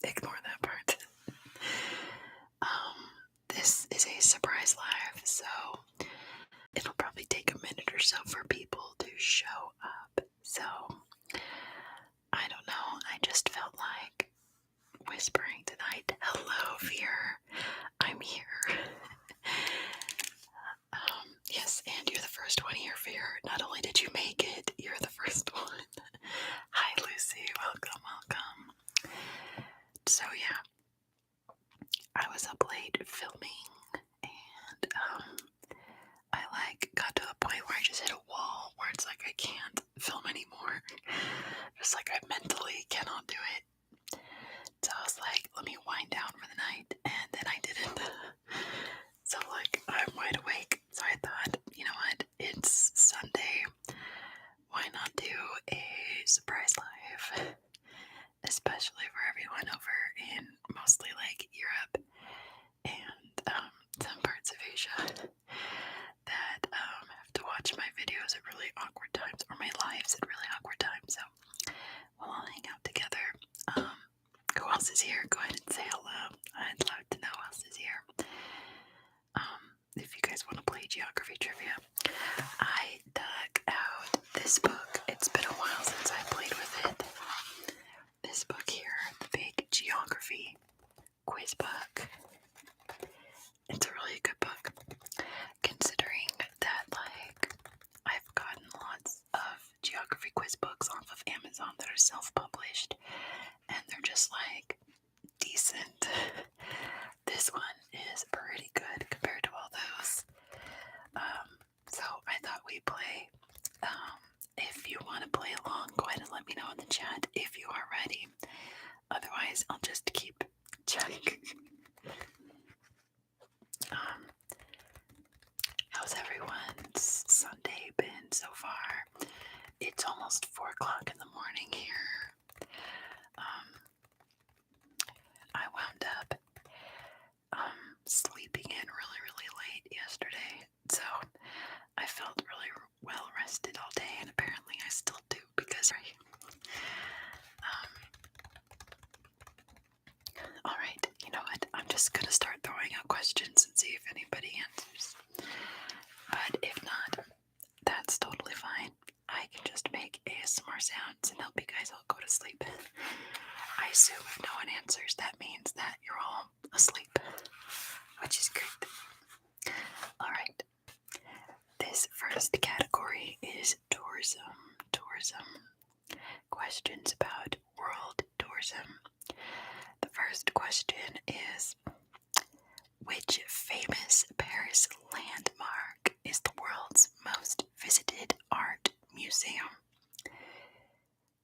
ignore that part. This is a surprise live, so it'll probably take a minute or so for people to show up. So, I don't know, I just felt like whispering tonight. Hello, Fear. I'm here. Yes, and you're the first one here, Fear. Not only did you make it, you're the first one. Hi, Lucy. Welcome, welcome. So, yeah, I was up late filming, and I got to a point where I just hit a wall where it's like I can't film anymore. Just like I mentally cannot do it. So I was like, let me wind down for the night, and then I didn't. So I'm wide awake. So I thought, you know what? It's Sunday. Why not do a surprise live? Especially for everyone over in mostly Europe and some parts of Asia that have to watch my videos at really awkward times, or my lives at really awkward times. So we'll all hang out together. Who else is here? Go ahead and say hello. I'd love to know who else is here. If you guys want to play geography trivia, I dug out this book. It's been a while since I played with it. This book here, the big geography quiz book. It's a really good book, considering that I've gotten lots of geography quiz books off of Amazon that are self-published, and they're just decent. This one is pretty good compared to all those. So I thought we'd play. If you want to play along, go ahead and let me know in the chat if you are ready. Otherwise, I'll just keep chatting. How's everyone's Sunday been so far? It's almost 4 o'clock in the morning here. I wound up sleeping in really late yesterday, so I felt really well rested all day, and apparently I still do because alright, you know what? I'm just gonna start throwing out questions and see if anybody answers. But if not, that's totally fine. I can just make ASMR sounds and help you guys all go to sleep. I assume if no one answers, that means that you're all asleep, which is great. Alright, this first category is tourism. Questions about world tourism. The first question is, which famous Paris landmark is the world's most visited art museum?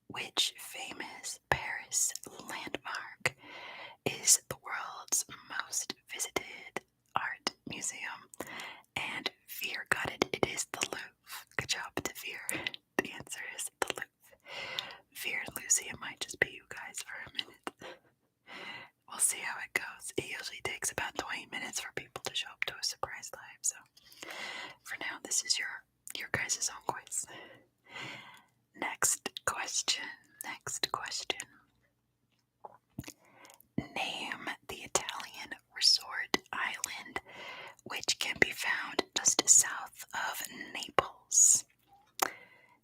Which famous Paris landmark is the world's most visited art museum? And Fear got it. It is the Louvre. Good job to Fear. The answer is the Louvre. Fear and Lucy, it might just be you guys for a minute. We'll see how it goes. It usually takes about 20 minutes for people to show up to a surprise live. So for now, this is your guys' own quiz. Next question. Name the Italian resort island which can be found just south of Naples.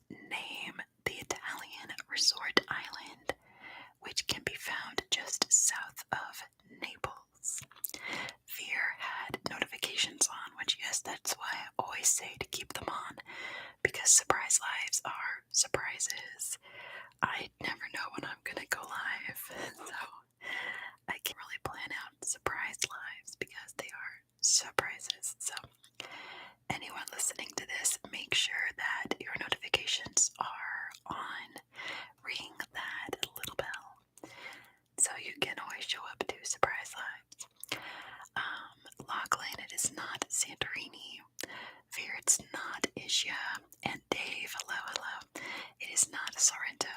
Name the Italian resort island which can be found just south of Naples. Fear had notifications on, which, yes, that's why I always say to keep them on, because surprise lives are surprises. I never know when I'm gonna go live, so I can't really plan out surprise lives because they are surprises. So anyone listening to this, make sure that your notifications are on. Ring that little bell so you can always show up to surprise lives. Lachlan, it is not Santorini. Fear, it's not Ischia. And Dave, hello. It is not Sorrento.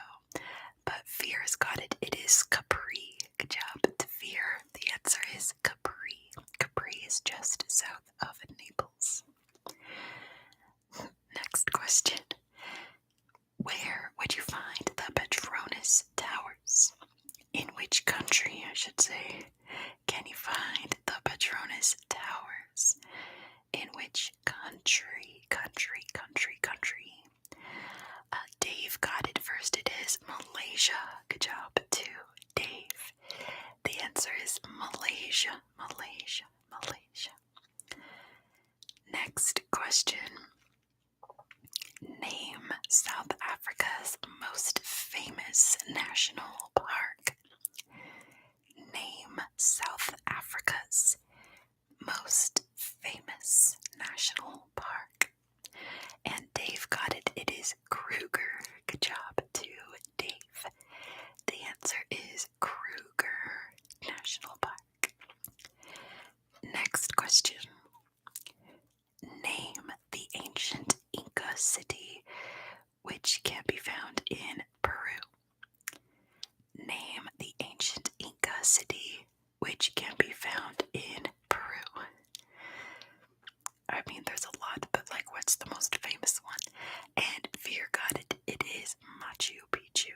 But Fear has got it. It is Capri. Good job to Fear. The answer is Capri. Capri is just south of Naples. Next question. Where would you find the Petronas Towers? In which country Malaysia, Malaysia, Malaysia. Next question. Name South Africa's most famous national park. Name South Africa's most famous national park. And Dave got it. It is Kruger. Good job to Dave. The answer is Kruger National Park. Next question. Name the ancient Inca city which can be found in Peru. Name the ancient Inca city which can be found in Peru. I mean, there's a lot, but like, what's the most famous one? And Veer got it. It is Machu Picchu.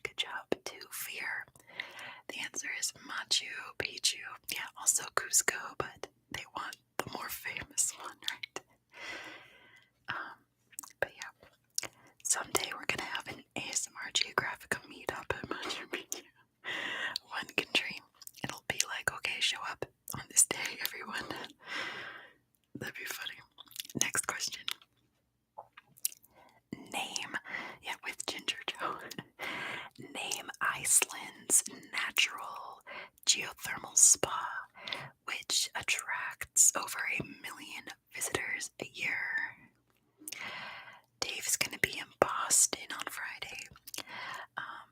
Good job to Veer. The answer is Machu Picchu. Yeah, also Cusco, but they want the more famous one, right? But yeah, someday we're gonna have an ASMR Geographica meetup at Machu Picchu. One can dream. It'll be like, okay, show up on this day, everyone. That'd be funny. Next question. Name, yeah, with Ginger Joe. Name Iceland's natural geothermal spa, which attracts over 1 million visitors a year. Dave's gonna be in Boston on Friday.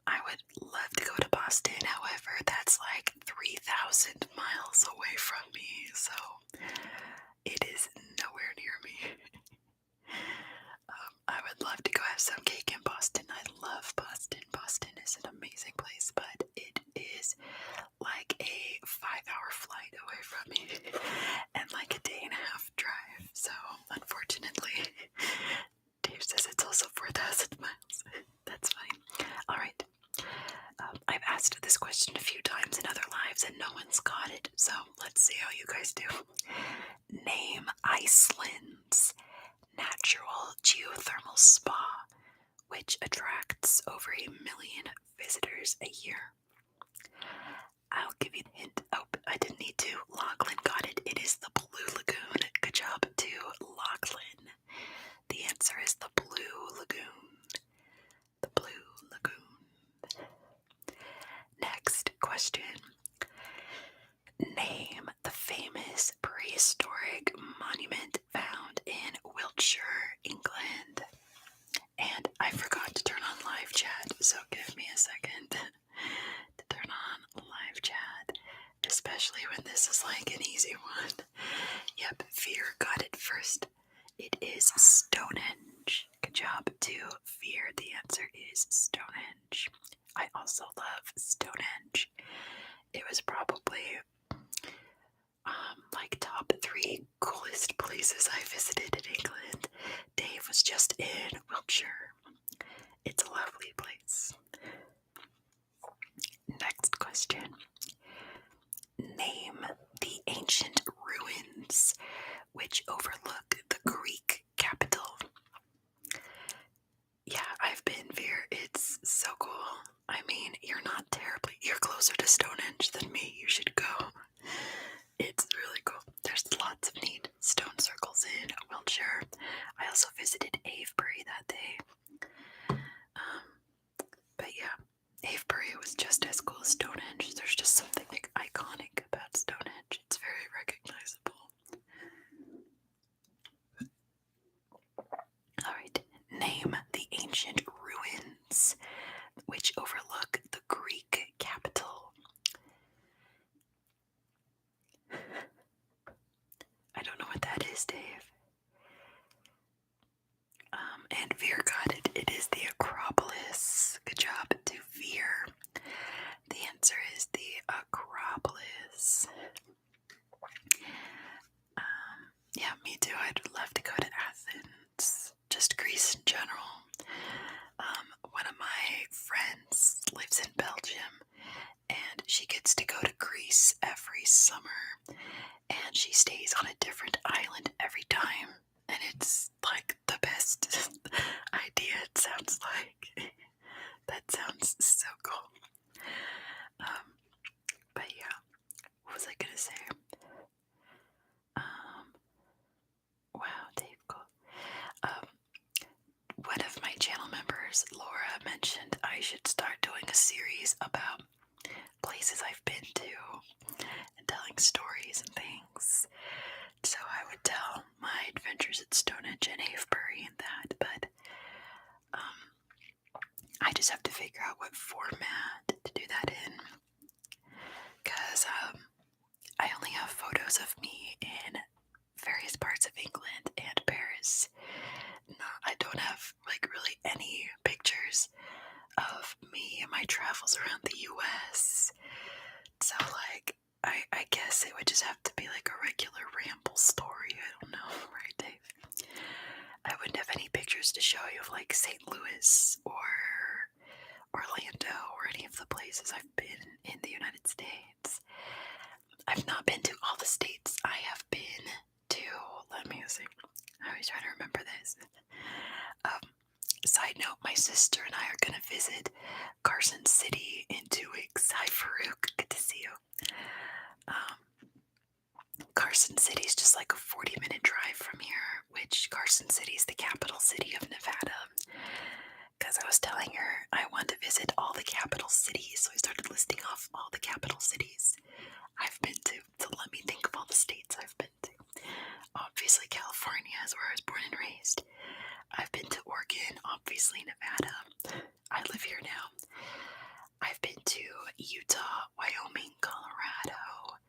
I would love to go to Boston, however, that's like 3,000 miles away from me, so it is nowhere near me. I would love to go have some cake in Boston. I love Boston. Boston is an amazing place, but it is like a 5-hour flight away from me and like a day-and-a-half drive. So, unfortunately, Dave says it's also 4,000 miles. That's fine. All right. I've asked this question a few times in other lives and no one's got it. So, let's see how you guys do. Name Iceland's natural geothermal spa, which attracts over 1 million visitors a year. I'll give you the hint. Oh, I didn't need to. Lachlan got it. It is the Blue Lagoon. Good job to Lachlan. The answer is the Blue Lagoon. The Blue Lagoon. Next question. Name the famous prehistoric monument found in Wiltshire, England. And I forgot to turn on live chat, so give me a second to turn on live chat, especially when this is like an easy one. Yep, Veer got it first. It is Stonehenge. Good job to Veer. The answer is Stonehenge. I also love Stonehenge. It was probably like top 3 coolest places I visited in England. Dave was just in Wiltshire. It's a lovely place. Next question. Name the ancient ruins which overlook the Greek capital. Yeah, I've been there. It's so cool. I mean, you're closer to Stonehenge than me. You should go. It's really cool. There's lots of neat stone circles in Wiltshire. I also visited Avebury that day. But yeah, Avebury was just as cool as Stonehenge. There's just something like iconic about Stonehenge. It's very recognizable. Alright, name the ancient ruins which overlook the Greek capital. I don't know what that is, Dave. And Veer got it. It is the Acropolis. Good job to Veer. The answer is the Acropolis. Yeah, me too. I'd love to go to Athens. Just Greece in general. One of my friends lives in Belgium, and she gets to go to Greece every summer, and she stays on a different island every time, and it's like the best idea. It sounds like that sounds so cool. But yeah, what was I gonna say? a series about places I've been to and telling stories and things. So I would tell my adventures at Stonehenge and Avebury and that, but I just have to figure out what format to do that in, because I only have photos of me in various parts of England and Paris. No, I don't have like really any pictures of me and my travels around the US. So like I guess it would just have to be like a regular ramble story. I don't know, right, Dave? I wouldn't have any pictures to show you of like St. Louis or Orlando or any of the places I've been in the United States. I've not been to all the states I have been to. Let me see. I always try to remember this. Side note, my sister and I are going to visit Carson City in 2 weeks. Hi, Farouk. Good to see you. Carson City is just like a 40-minute drive from here, which Carson City is the capital city of Nevada. Because I was telling her I want to visit all the capital cities, so I started listing off all the capital cities I've been to. So let me think of all the states I've been to. Obviously, California is where I was born and raised. I've been to Oregon, obviously Nevada. I live here now. I've been to Utah, Wyoming, Colorado,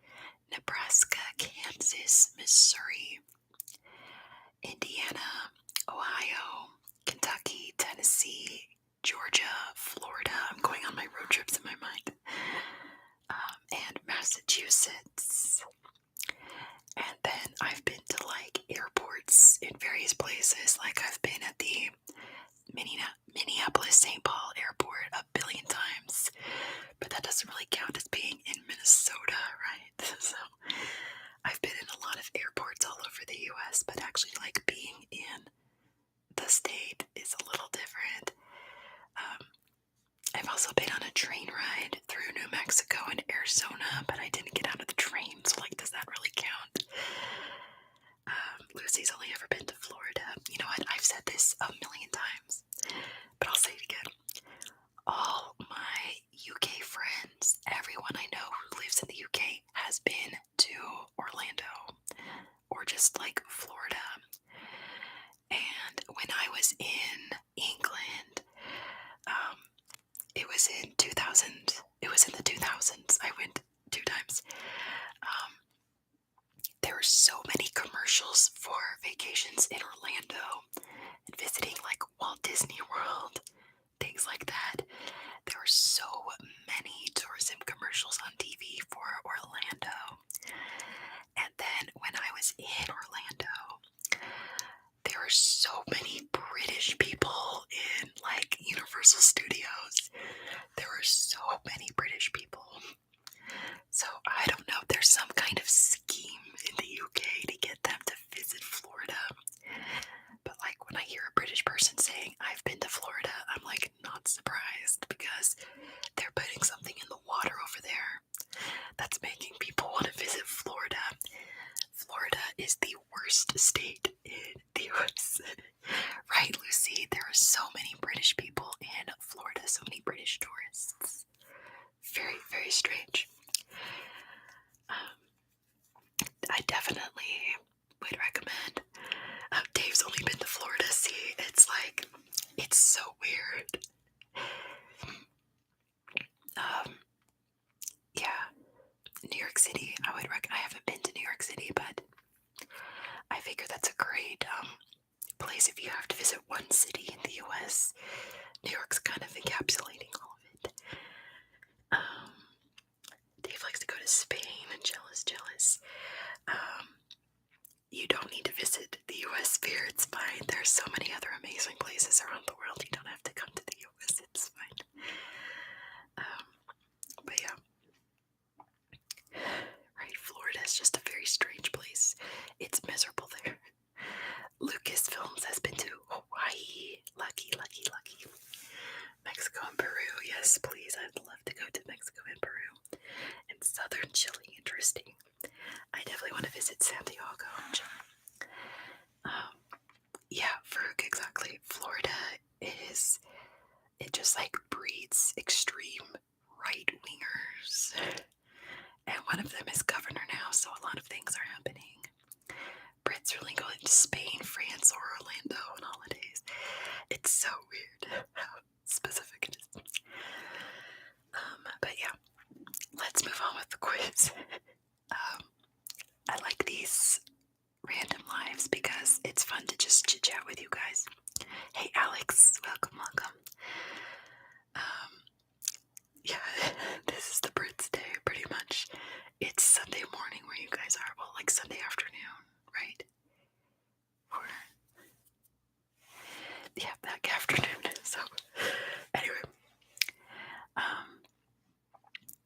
Nebraska, Kansas, Missouri, Indiana, Ohio, Kentucky, Tennessee, Georgia, Florida. I'm going on my road trips in my mind. And Massachusetts. And then I've been to like airports in various places. Like I've been at the Minneapolis St. Paul airport a billion times. But that doesn't really count as being in Minnesota, right? So I've been in a lot of airports all over the US, but actually like being in the state is a little different. I've also been on a train ride through New Mexico and Arizona, but I didn't get out of the train, so like, does that really count? Lucy's only ever been to Florida. You know what? I've said this a million times, but I'll say it again. All my UK friends, everyone I know who lives in the UK, has been to Orlando or just like Florida. And when I was in England, it was in 2000. It was in the 2000s. I went 2 times. There were so many commercials for vacations in Orlando and visiting like Walt Disney World, things like that. There were so many tourism commercials on TV for Orlando. And then when I was in Orlando, there were so many British people in like Universal Studios. There were so many British people. So I don't know, there's some kind of scheme in the UK to get them to visit Florida. But like when I hear a British person saying I've been to Florida, I'm like not surprised, because they're putting something in the water over there that's making people want to visit Florida. Florida is the worst state in the US. Right, Lucy? There are so many British people in Florida, so many British tourists. Very, very strange. I definitely would recommend. Dave's only been to Florida. See, it's like, it's so weird. Yeah, New York City. I haven't been to New York City, but I figure that's a great place if you have to visit one city in the US. New York's kind of encapsulating all of it. Dave likes to go to Spain, and jealous. You don't need to visit the US here, it's fine. There's so many other amazing places around the world. You don't have to come to the US, it's fine. But yeah. Right, Florida is just a very strange place. It's miserable there. Lucasfilms has been to Hawaii. Lucky. Mexico and Peru. Yes, please. I'd love to go to Mexico and Peru. And southern Chile. Interesting. I definitely want to visit Santiago. Yeah, Farouk, exactly. Florida is, it just like breeds extreme right wingers. And one of them is governor now, so a lot of things are happening. Brits really going to Spain, France, or Orlando on holidays. It's so weird how specific it is. But yeah, let's move on with the quiz. I like these random lives because it's fun to just chit chat with you guys. Hey Alex, welcome. Yeah, this is the Brits' day, pretty much. It's Sunday morning where you guys are. Well, like Sunday afternoon, right? Or yeah, back afternoon. So anyway,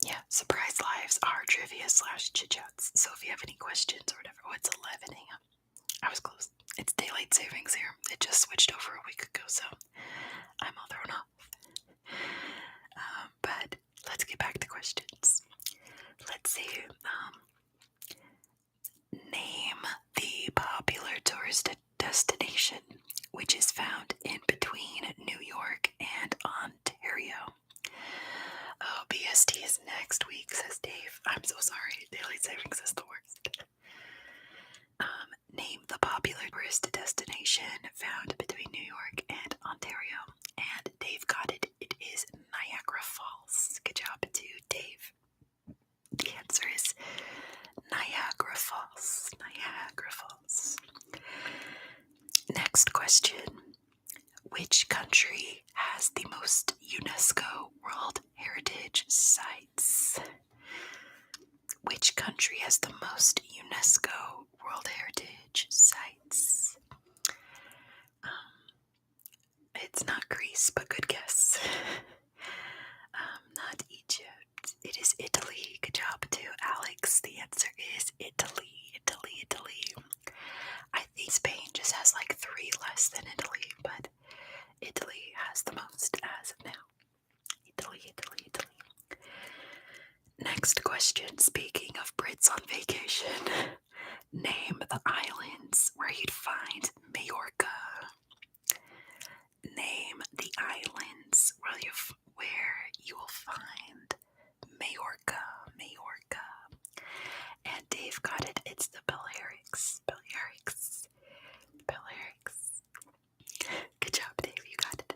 yeah, surprise lives are trivia / chit chats. So if you have any questions or whatever, it's 11 a.m. I was close. It's daylight savings here. It just switched over a week ago, so I'm all thrown off. But let's get back to questions. Let's see. Name the popular tourist destination which is found in between New York and Ontario. Oh, BST is next week, says Dave. I'm so sorry. Daylight savings is the worst. Name the popular tourist destination found between New York and Ontario. And Dave got it. It is Niagara Falls. Good job to Dave. The answer is Niagara Falls. Niagara Falls. Next question. Which country has the most UNESCO World Heritage Sites? Which country has the most UNESCO World Heritage Sites? It's not Greece, but good guess. Not Egypt. It is Italy. Good job to Alex. The answer is Italy. Italy. I think Spain just has like 3 less than Italy, but Italy has the most as of now. Italy. Next question. Speaking of Brits on vacation, name the islands where you'd find Majorca. Name the islands where you will find Majorca. And Dave got it. It's the Balearics. Good job, Dave. You got it.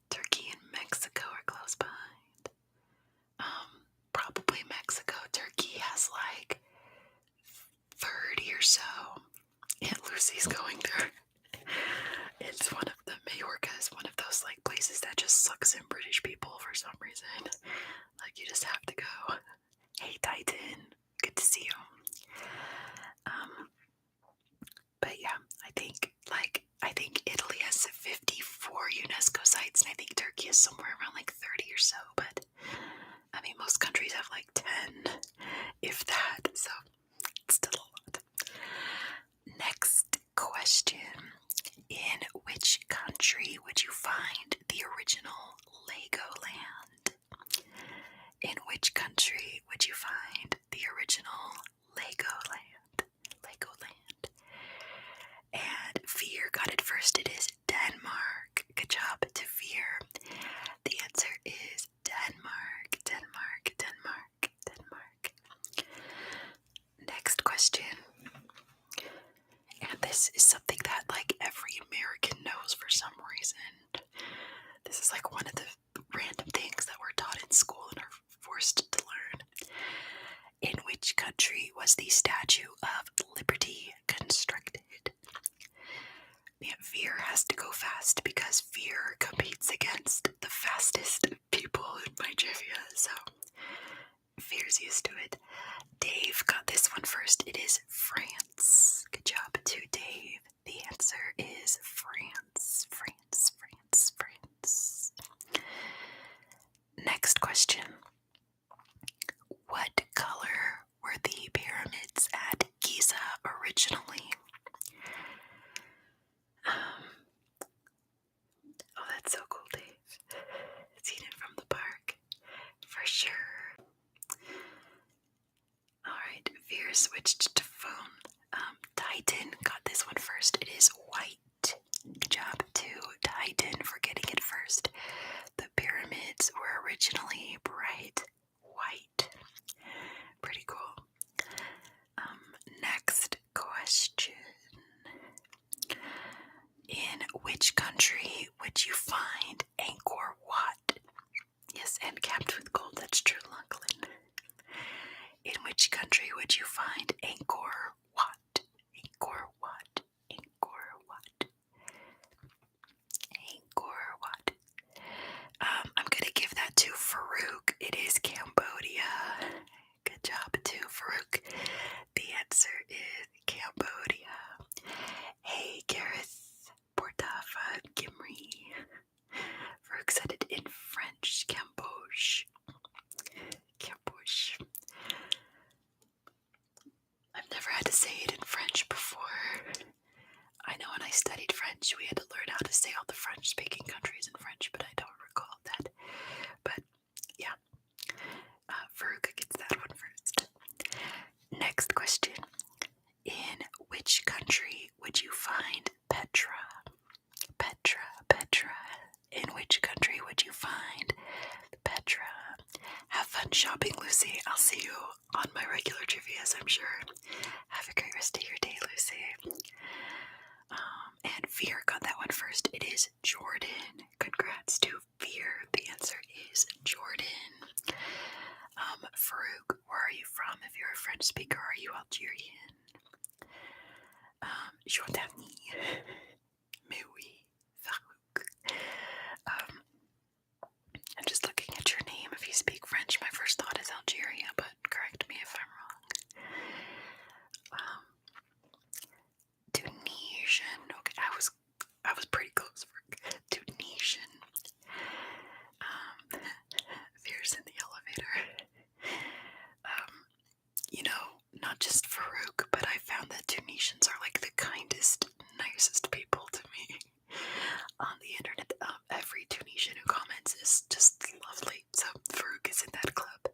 Turkey and Mexico are close behind. Probably Mexico. Turkey has like 30 or so. Aunt Lucy's going there. It's one of the Majorca is one of those like places that just sucks in British people for some reason. Like you just have to go. Hey Titan, good to see you. But yeah, I think Italy has 54 UNESCO sites, and I think Turkey is somewhere around like 30 or so. But I mean, most countries have like 10, if that. So it's still a lot. Next question. In which country would you find the original Legoland? In which country would you find the original Legoland? And Veer got it first. It is Denmark. Good job to Veer. The answer is Denmark. Next question. And this is something that like every American knows for some reason. This is like one of the random things that we're taught in school and are forced to learn. In which country was the Statue of Liberty constructed? Yeah, Veer has to go fast because Veer competes against the fastest people in my trivia, so Veer's used to it. Dave got this one first. It is France. Good job to Dave. The answer is France. Next question. What color were the pyramids at Giza originally? Oh, that's so cool, Dave. Seen it from the park. For sure. Alright, Veer switched to phone. Titan got this one first. It is white. Good job to Titan for getting it first. The pyramids were originally bright white. Pretty cool. Next question. In which country would you find Angkor Wat? Yes, and capped with gold, that's true, Lachlan. In which country would you find Angkor Wat? Angkor Wat. Angkor Wat. Angkor Wat. I'm gonna give that to Farouk. It is Cambodia. Good job to Farouk. The answer is Cambodia. Hey, Gareth, Portafa, Gimri. Farouk said it in French. Camboge. Camboge. I've never had to say it in French before. I know when I studied French, we had to learn how to say all the French-speaking countries in French, but I don't recall that. But, yeah. Farouk gets that one first. Next question. In which country would you find Petra? Petra, Petra. In which country would you find Petra? Have fun shopping, Lucy. I'll see you on my regular trivias, I'm sure. Have a great rest of your day, Lucy. And Veer got that one first. It is Jordan. Congrats to Veer. The answer is Jordan. Farouk, where are you from? If you're a French speaker, are you Algerian? Jordanie. Mais oui, Farouk. I'm just looking at your name. If you speak French, my first thought is Algeria, but correct me if I'm wrong. Tunisian. Okay, I was pretty close for Tunisian. Fears in the elevator. Not just Farouk, but I found that Tunisians are like the kindest, nicest people to me on the internet. Every Tunisian who comments is just lovely. So Farouk is in that club.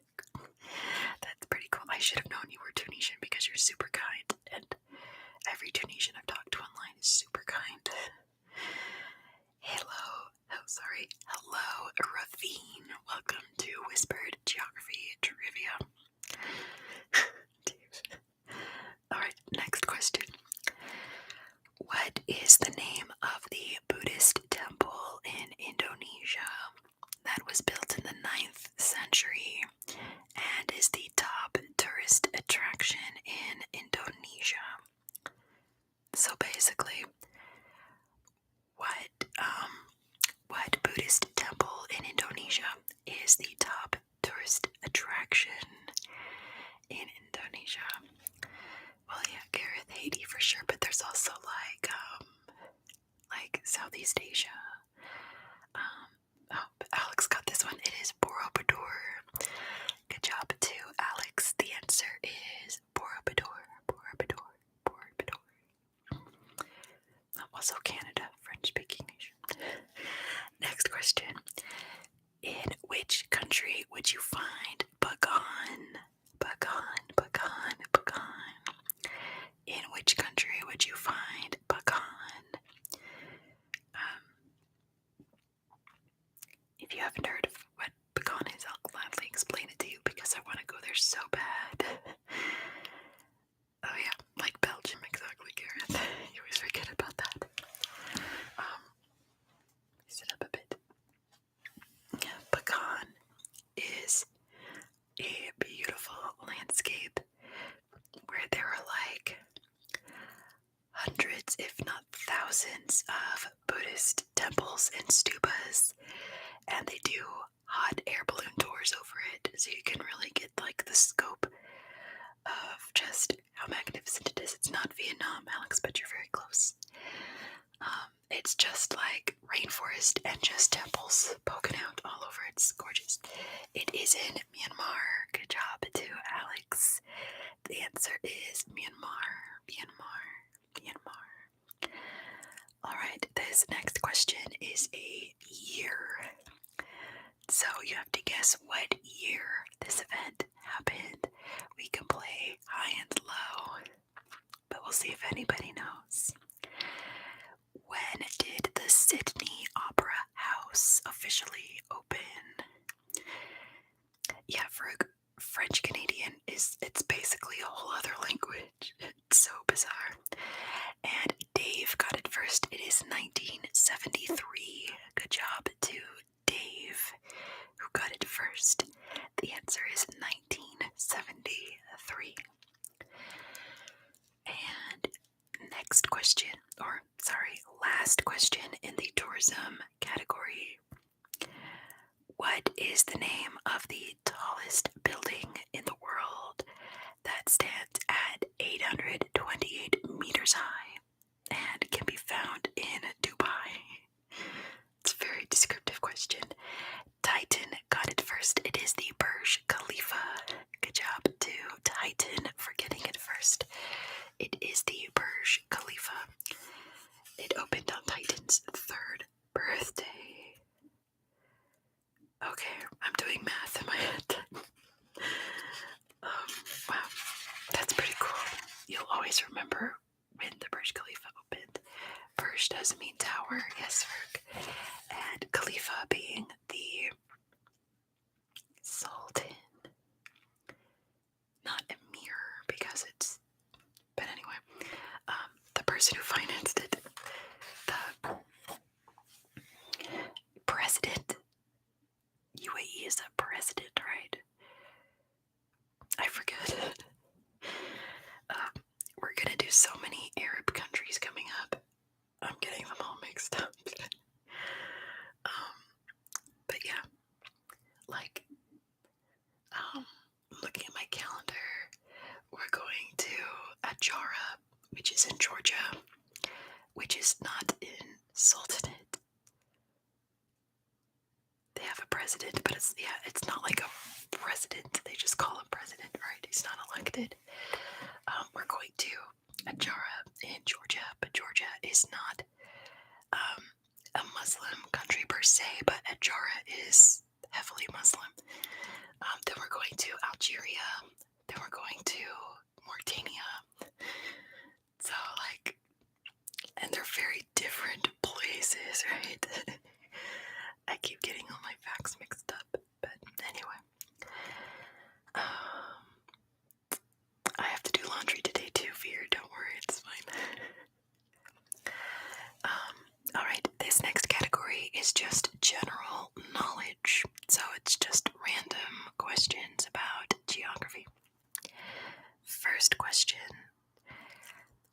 That's pretty cool. I should have known you were Tunisian because you're super kind, and every Tunisian I've talked to online is super kind. Hello, Ravine. Welcome to Whispered Geography Trivia. Alright, next question. What is the name of the Buddhist temple in Indonesia that was built in the 9th century and is the top tourist attraction in Indonesia? So basically, what Buddhist temple in Indonesia is the top tourist attraction in Indonesia? Well, yeah, Gareth, Haiti for sure, but there's also like Southeast Asia. Alex got this one. It is Borobudur. Good job to Alex. The answer is Borobudur. Borobudur. Also Canada, French-speaking nation. Next question. In which country would you find Bagan? In which country would you find Bagan? If you haven't heard of what Bagan is, I'll gladly explain it to you because I want to go there so bad. Oh yeah, like Belgium, exactly, Gareth. You always forget about that. Sit up a bit. Bagan is a beautiful landscape where there are like hundreds, if not thousands, of Buddhist temples and stupas, and they do hot air balloon tours over it, so you can really get like the scope of just how magnificent it is. It's not Vietnam, Alex, but you're very close. It's just like rainforest and just temples poking out all over. It's gorgeous. It is in Myanmar. Good job to Alex. The answer is Myanmar. Alright, this next question is a year. So you have to guess what year this event happened. We can play high and low, but we'll see if anybody knows. When did the Sydney Opera House of Farouk, French Canadian it's basically a whole other language. It's so bizarre. And Dave got it first. It is 1973. Good job to Dave, who got it first. The answer is 1973. And next question, or sorry, last question in the tourism category. What is the name of the tallest building in the world that stands at 828 meters high and can be found in Dubai? It's a very descriptive question. Titan got it first. It is the Burj Khalifa. Good job to Titan for getting it first. It is the Burj Khalifa. It opened on Titan's 3rd birthday. Okay, I'm doing math in my head. Wow, that's pretty cool. You'll always remember when the Burj Khalifa opened. Burj does mean tower, yes, Ferg. And Khalifa being the Sultan, not Emir, because it's. But anyway, the person who financed it, the president. UAE is a president, right? I forget. We're gonna do so many Arab countries coming up. I'm getting them all mixed up. But yeah, like, looking at my calendar, we're going to Ajara, which is in Georgia, which is not in Sultanate. They have a president, but it's not like a president. They just call him president, right? He's not elected. We're going to Ajara in Georgia, but Georgia is not a Muslim country per se, but Ajara is heavily Muslim. Then we're going to Algeria. Then we're going to Mauritania. So, like, and they're very different places, right? I keep getting all my facts mixed up, but anyway. I have to do laundry today too, Veer. Don't worry, it's fine. Alright, this next category is just general knowledge. So it's just random questions about geography. First question.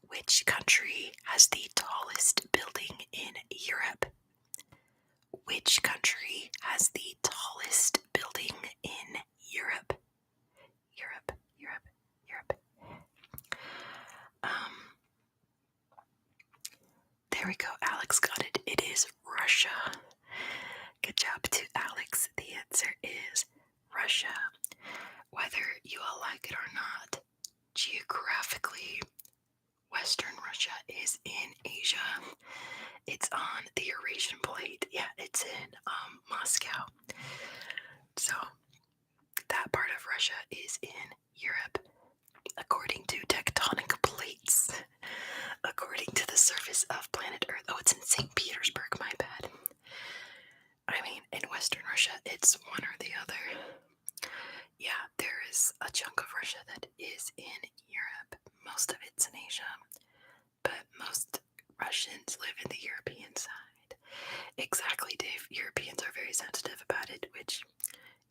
Which country has the tallest building in Europe? Which country has the tallest building in Europe? Europe. There we go. Alex got it. It is Russia. Good job to Alex. The answer is Russia. Whether you all like it or not, geographically, Western Russia is in Asia. It's on the Eurasian plate. Yeah, it's in Moscow. So that part of Russia is in Europe, according to tectonic plates. According to the surface of planet Earth. Oh, it's in St. Petersburg, my bad. I mean, in Western Russia, it's one or the other. Yeah, there is a chunk of Russia that is in Europe. Most of it's in Asia. But most Russians live in the European side. Exactly, Dave. Europeans are very sensitive about it, which,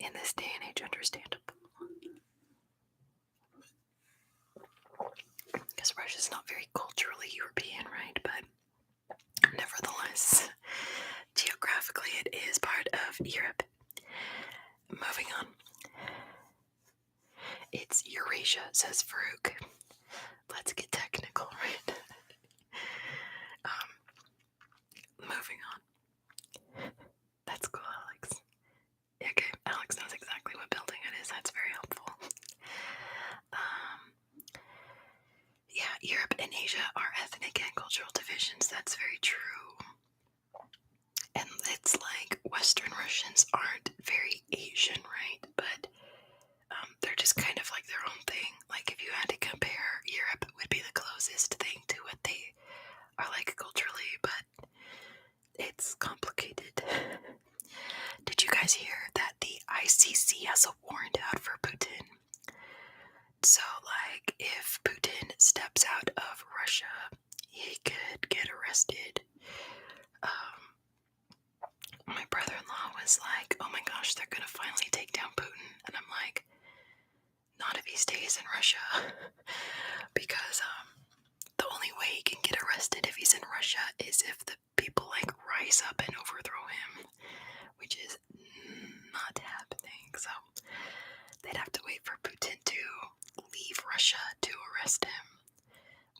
in this day and age, understandable. Because Russia's not very culturally European, right? But nevertheless, geographically it is part of Europe. Moving on. It's Eurasia, says Farouk. Let's get technical, right? Moving on. That's cool, Alex. Okay, Alex knows exactly what building it is. That's very helpful. Yeah, Europe and Asia are ethnic and cultural divisions. That's very true. And it's like Western Russians aren't very Asian, right? But they're just kind of like their own thing. Like if you had to compare, Europe would be the if Putin steps out of Russia, he could get arrested. My brother-in-law was like, oh my gosh, they're gonna finally take down Putin. And I'm like, not if he stays in Russia. Because the only way he can get arrested if he's in Russia is if the people like rise up and overthrow him, which is not happening. So they'd have to wait for Putin to leave Russia to arrest him,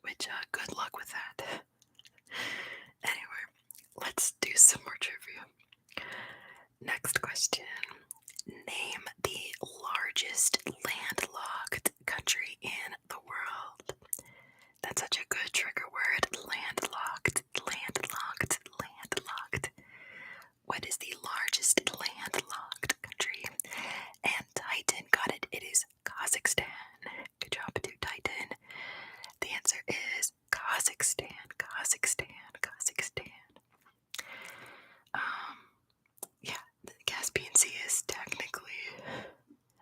which good luck with that. Anyway, let's do some more trivia. Next question. Name the largest landlocked country in the world. That's such a good trigger word. Landlocked, landlocked, landlocked. What is the largest landlocked country? And Titan got it. It is Kazakhstan. Good job, to Titan. The answer is Kazakhstan, Kazakhstan, Kazakhstan. Yeah, the Caspian Sea is technically,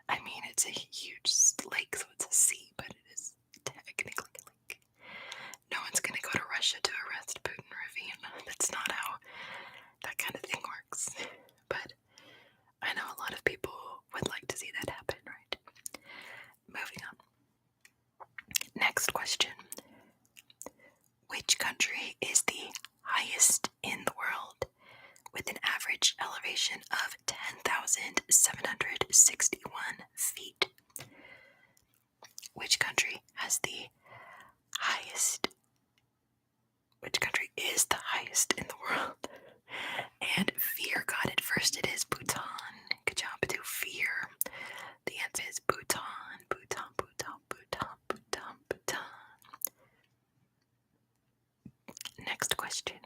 I mean, it's a huge lake, so it's a sea, but it is technically a lake. No one's gonna go to Russia to arrest Putin, Ravine. That's not how that kind of thing works. But I know a lot of people would like to see that happen, right? Moving on. Next question. Which country is the highest in the world with an average elevation of 10,761 feet? Which country has the highest? Which country is the highest in the world? And Fear got it first. It is Bhutan. Good job, to Fear. The answer is Bhutan, Bhutan, Bhutan, Bhutan, Bhutan, Bhutan. Next question.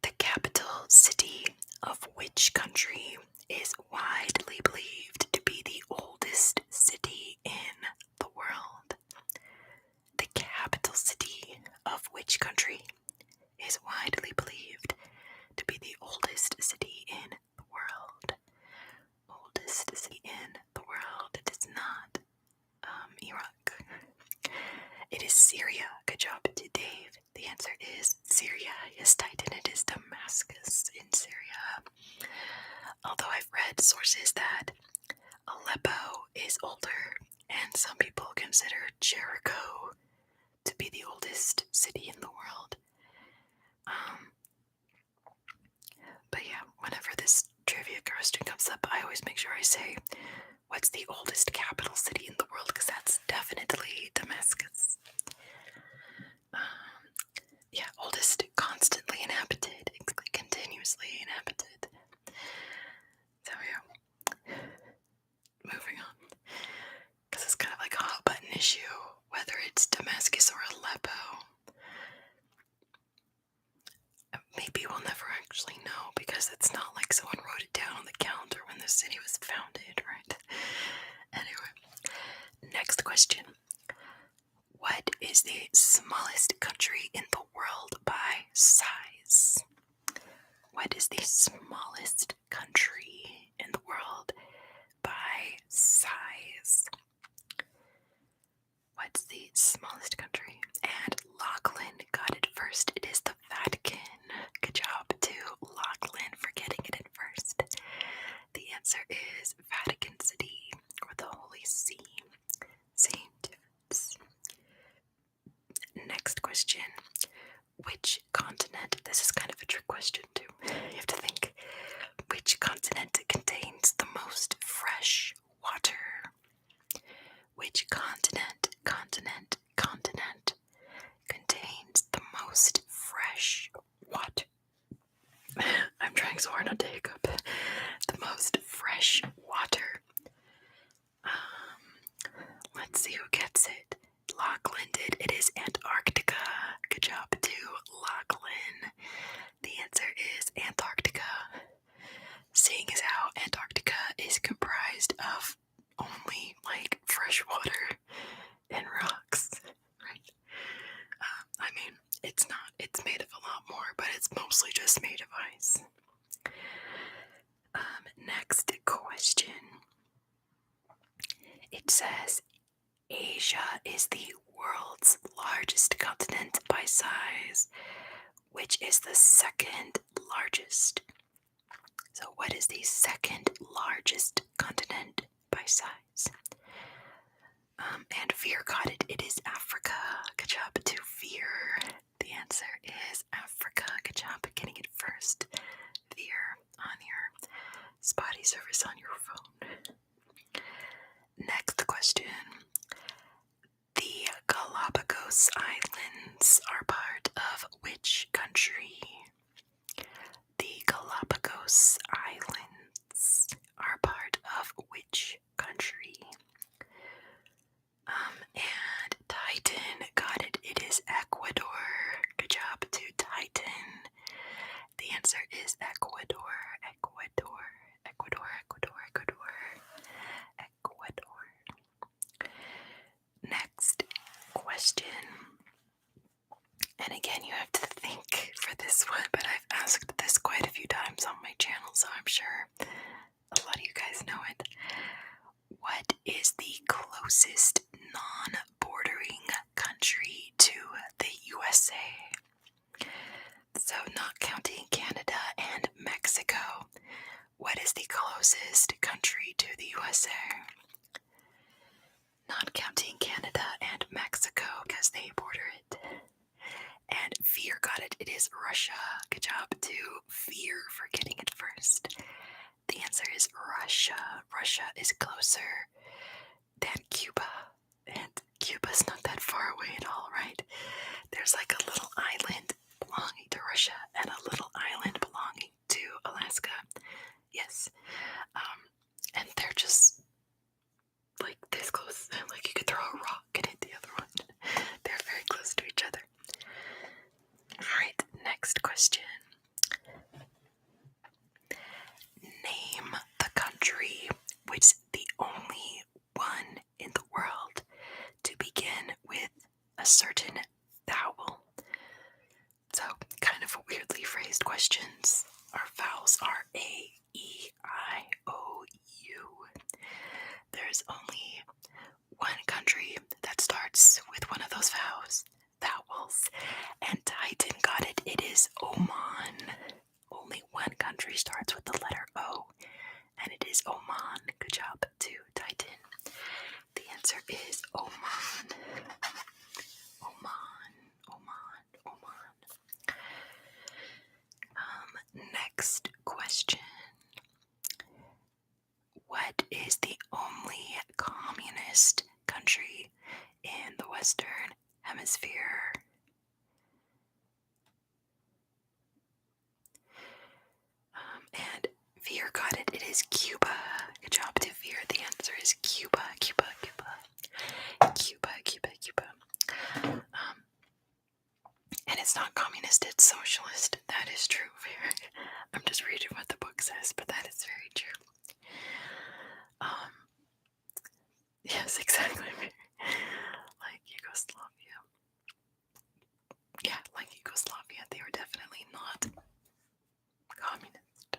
The capital city of which country is widely believed to be the oldest city in the world? The capital city of which country is widely believed to be the oldest city in the world? Oldest city in the world. It is not Iraq. It is Syria. Good job to Dave. The answer is Syria. Yes, Titan, it is Damascus in Syria. Although I've read sources that Aleppo is older, and some people consider Jericho to be the oldest city in the world. But yeah, whenever this trivia question comes up, I always make sure I say, what's the oldest capital city in the world? Because that's definitely Damascus. Yeah, oldest constantly inhabited, continuously inhabited. So yeah, moving on. Because it's kind of like a hot button issue, whether it's Damascus or Aleppo. Maybe we'll never actually know, because it's not like someone wrote it down on the calendar when the city was founded, right? Anyway, next question. What is the smallest country in the world by size? What is the smallest country in the world by size? What's the smallest country? And Lachlan got it first. It is the Vatican. Good job to Lachlan for getting it in first. The answer is Vatican City, or the Holy See. Same difference. Next question. Which continent? This is kind of a trick question too. You have to think. Which continent contains the most fresh water? Which continent contains the most fresh water? I'm trying so hard not to hiccup. The most fresh water. Let's see who gets it. Lachlan did. It is Antarctica. Good job to Lachlan. The answer is Antarctica. Seeing as how Antarctica is comprised of only like fresh water and rocks, right? I mean, it's not. It's made of a lot more, but it's mostly just made of ice. Next question. It says Asia is the world's largest continent by size, which is the second largest. So, what is the second largest continent by size? And Veer got it. It is Africa. Good job to Veer. The answer is Africa. Good job getting it first. Veer on your spotty service on your phone. Next question. The Galapagos Islands are part of which country? The Galapagos Islands are part of which country? And Titan got it. It is Ecuador. Good job to Titan. The answer is Ecuador. Ecuador. Ecuador. Ecuador. Ecuador. Ecuador. Next question. And again, you have to think for this one, but I've asked this quite a few times on my channel, so I'm sure a lot of you guys know it. What is the closest non-bordering country to the USA? So, not counting Canada and Mexico, what is the closest country to the USA? Not counting Canada and Mexico because they border it. And Veer got it. It is Russia. Good job to Veer for getting it first. The answer is Russia. Russia is closer than Cuba. And Cuba's not that far away at all, right? There's like a little island belonging to Russia and a little island belonging to Alaska. Yes. And they're just like this close. Like you could throw a rock and hit the other one. They're very close to each other. Alright, next question. Name the country which is the only one in the world to begin with a certain vowel. So, kind of weirdly phrased questions. Our vowels are A, E, I, O, U. There's only one country that starts with one of those vowels, and Titan got it. It is Oman. Only one country starts with the letter O, and it is Oman. Good job to Titan. The answer is Oman. Oman, Oman, Oman. Next question. What is the only communist country in the Western Hemisphere? And Veer got it. It is Cuba. Good job to Veer. The answer is Cuba. Cuba, Cuba. Cuba, Cuba, Cuba. And it's not communist, it's socialist. That is true, Veer. I'm just reading what the book says, but that is very true. Yes, exactly. Like Yugoslavia. Yeah, like Yugoslavia. They were definitely not communist.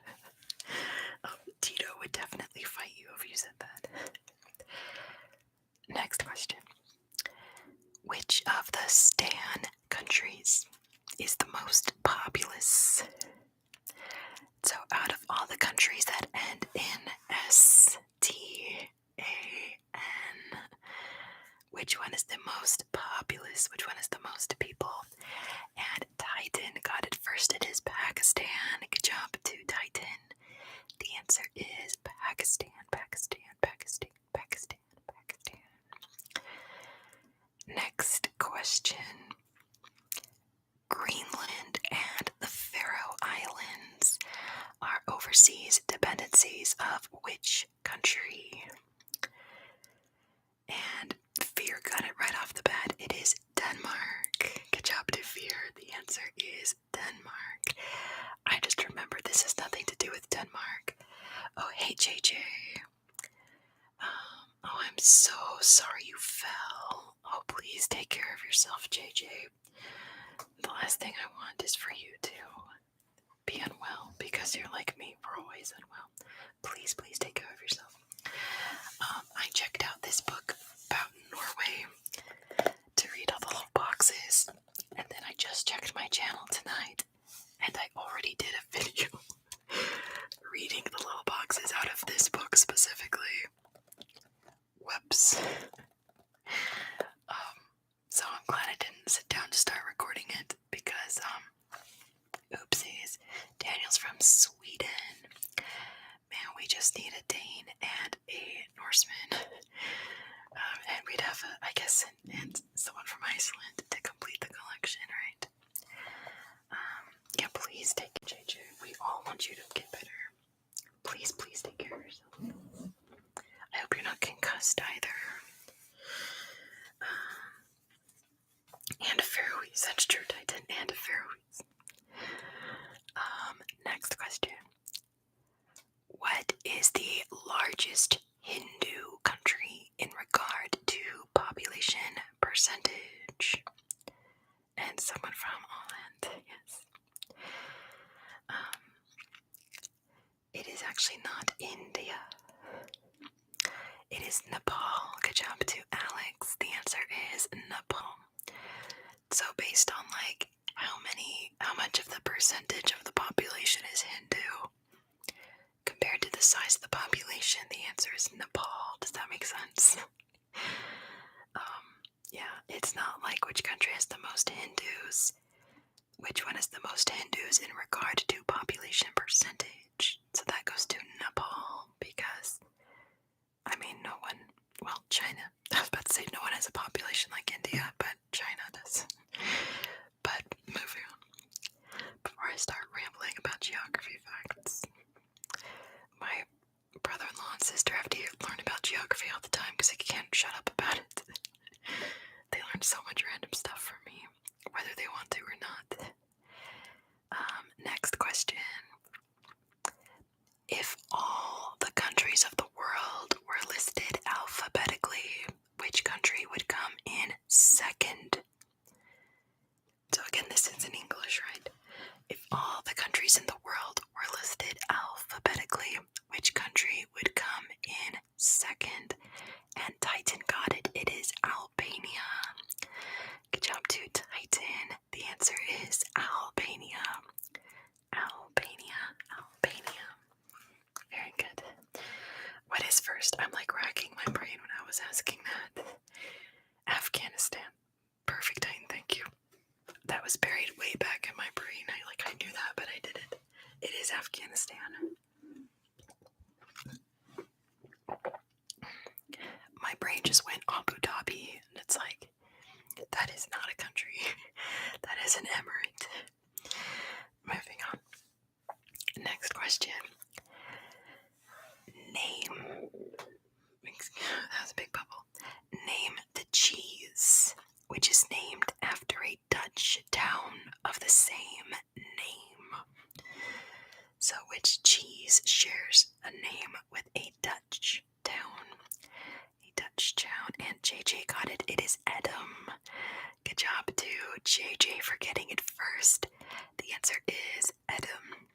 Tito would definitely fight you if you said that. Next question. Which of the Stan countries is the most populous? So out of all the countries that end in S-T-A-N, which one is the most populous? Which one is the most people? And Titan got it first. It is Pakistan. Good job to Titan. The answer is Pakistan, Pakistan, Pakistan, Pakistan, Pakistan. Next question. Greenland and the Faroe Islands are overseas dependencies of which country? And Veer got it right off the bat. It is Denmark. Good job to Veer. The answer is Denmark. I just remembered this has nothing to do with Denmark. Oh, hey, JJ. Oh, I'm so sorry you fell. Oh, please take care of yourself, JJ. The last thing I want is for you to be unwell because you're like me. We're always unwell. Please, please take care of yourself. I checked out this book about Norway this. So I'm glad I didn't sit down to start recording it because, oopsies. Daniel's from Sweden. Man, we just need a Dane and a Norseman. And we'd have, I guess, and someone from Iceland to complete the collection, right? Yeah, please take it, JJ. We all want you to get better. Please, please take care of yourself. I hope you're not concussed either. And Faroese, that's true, Titan, and Faroese. Next question. What is the largest Hindu country in regard to population percentage? And someone from Holland, yes. It is actually not India. It is Nepal. Good job to Alex. The answer is Nepal. So based on like how much of the percentage of the population is Hindu compared to the size of the population, the answer is Nepal. Does that make sense? Yeah, it's not like which country has the most Hindus. Which one has the most Hindus in regard to population percentage? So that goes to Nepal because, I mean, no one, well, China. I was about to say no one has a population like India, but China does. But moving on. Before I start rambling about geography facts, my brother-in-law and sister have to learn about geography all the time because they can't shut up about it. They learn so much random stuff from me, whether they want to or not. Next question. If all the countries of the world were listed alphabetically, which country would come in second? So again, this is in English, right? If all the countries in the world were listed alphabetically, which country would come in second? And Titan got it. It is Albania. Good job to Titan. The answer is Albania. Albania. Albania. Very good. What is first? I'm like racking my brain when I was asking that. Afghanistan. Perfect, Titan. Thank you. That was buried way back in my brain. I knew that, but I didn't. It is Afghanistan. My brain just went Abu Dhabi, and it's like, that is not a country. That is an emirate. Moving on. Next question. Name. That was a big bubble. Name the cheese, which is named after a Dutch town of the same name. So which cheese shares a name with a Dutch town? A Dutch town, and JJ got it. It is Edam. Good job to JJ for getting it first. The answer is Edam.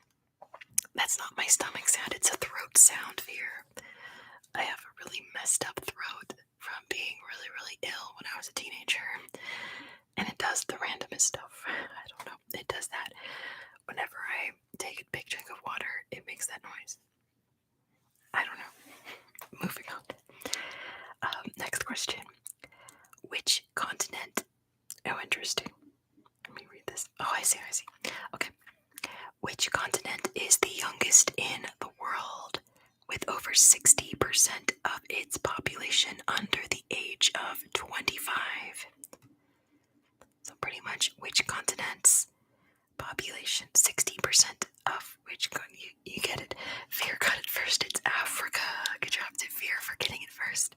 That's not my stomach sound, it's a throat sound, Fear. I have a really messed up throat from being really, really ill when I was a teenager. And it does the randomest stuff. I don't know. It does that. Whenever I take a big drink of water, it makes that noise. I don't know. Moving on. Next question. Which continent? Oh, interesting. Let me read this. Oh, I see. Okay. Which continent is the youngest in the world, with over 60% of its population under the age of 25? So pretty much which continent's population, 60% of which, you get it. Fear got it first, it's Africa. Good job to Fear for getting it first.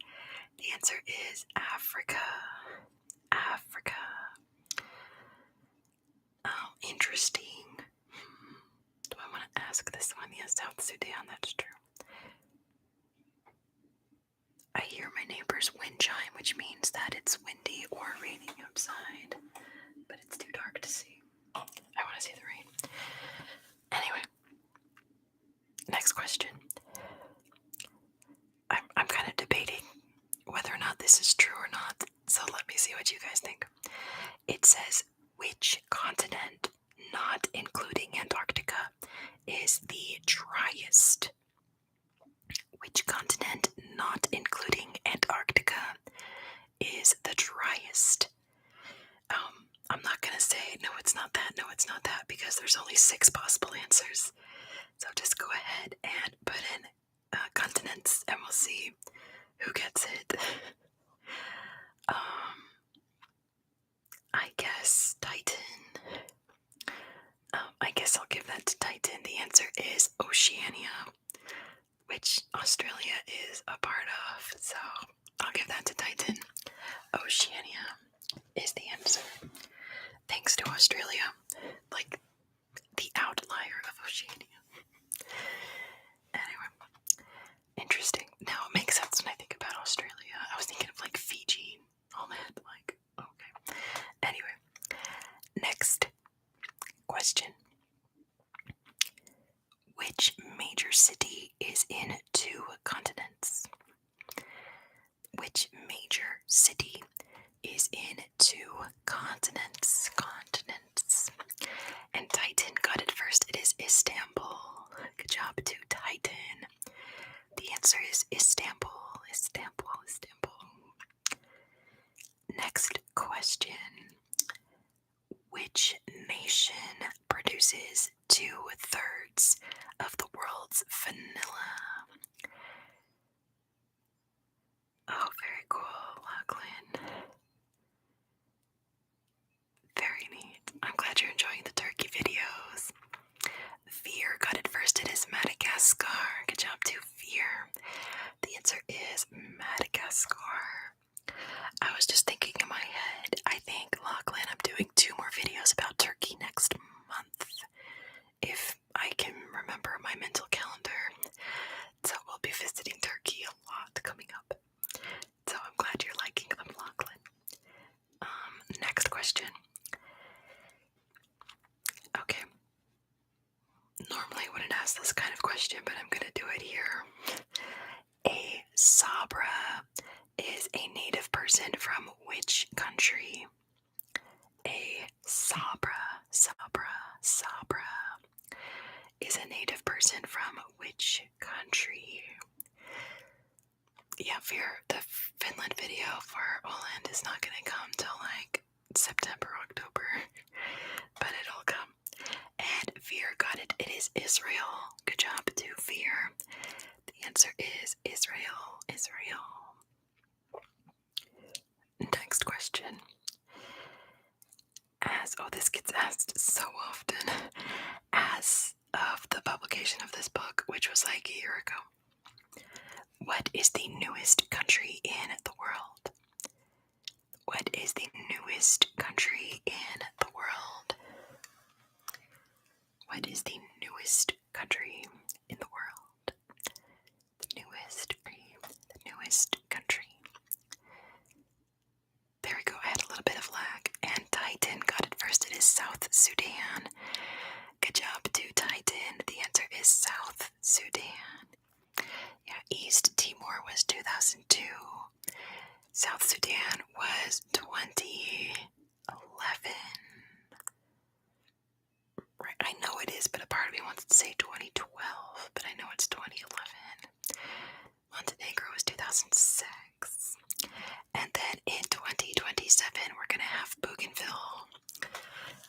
The answer is Africa. Africa. Oh, interesting. Do I want to ask this one? Yes, South Sudan, that's true. I hear my neighbor's wind chime, which means that it's windy or raining outside, but it's too dark to see. I want to see the rain. Anyway, next question. I'm kind of debating whether or not this is true or not, so let me see what you guys think. It says, which continent, not including Antarctica, is the driest? Which continent, not including Antarctica, only 6 possible answers. So just go ahead and put in continents and we'll see who gets it. I guess Titan. I guess I'll give that to Titan. The answer is Oceania, which Australia is a part of. So I'll give that to Titan. Oceania is the answer. Thanks to Australia. Like the outlier of Oceania. Anyway, interesting. Now it makes sense when I think about Australia. I was thinking of like Fiji, all that. Like, okay. Anyway, next question. Which major city is in 2 continents? Which major city is in 2 continents? And Titan got it first. It is Istanbul. Good job to Titan. The answer is Istanbul. Next question. Which nation produces 2/3 of the world's vanilla? Oh, very cool, Lachlan. Very neat. I'm glad you're enjoying the turkey videos. Veer got it first. It is Madagascar. Good job to Veer. The answer is Madagascar. I was just thinking in my head, I think, Lachlan, I'm doing 2 more videos about Turkey next month. If I can remember my mental calendar. So we'll be visiting Turkey a lot coming up. So I'm glad you're liking them, Lachlan. Next question. Okay. Normally I wouldn't ask this kind of question, but I'm gonna do it here. A Sabra is a native person from which country? A Sabra is a native person from which country? Yeah, the Finland video for Åland is not gonna come till like September, October, but it'll come. And Veer got it. It is Israel. Good job to Veer. The answer is Israel. Next question. This gets asked so often. As of the publication of this book, which was like a year ago, what is the newest country in the world? What is the newest country in the world? What is the newest country in the world? The newest country. There we go. I had a little bit of lag. And Titan got it first. It is South Sudan. Good job to Titan. The answer is South Sudan. Yeah, East Timor was 2002. South Sudan was 2011. Right, I know it is, but a part of me wants to say 2012, but I know it's 2011. Montenegro was 2006. And then in 2027, we're going to have Bougainville.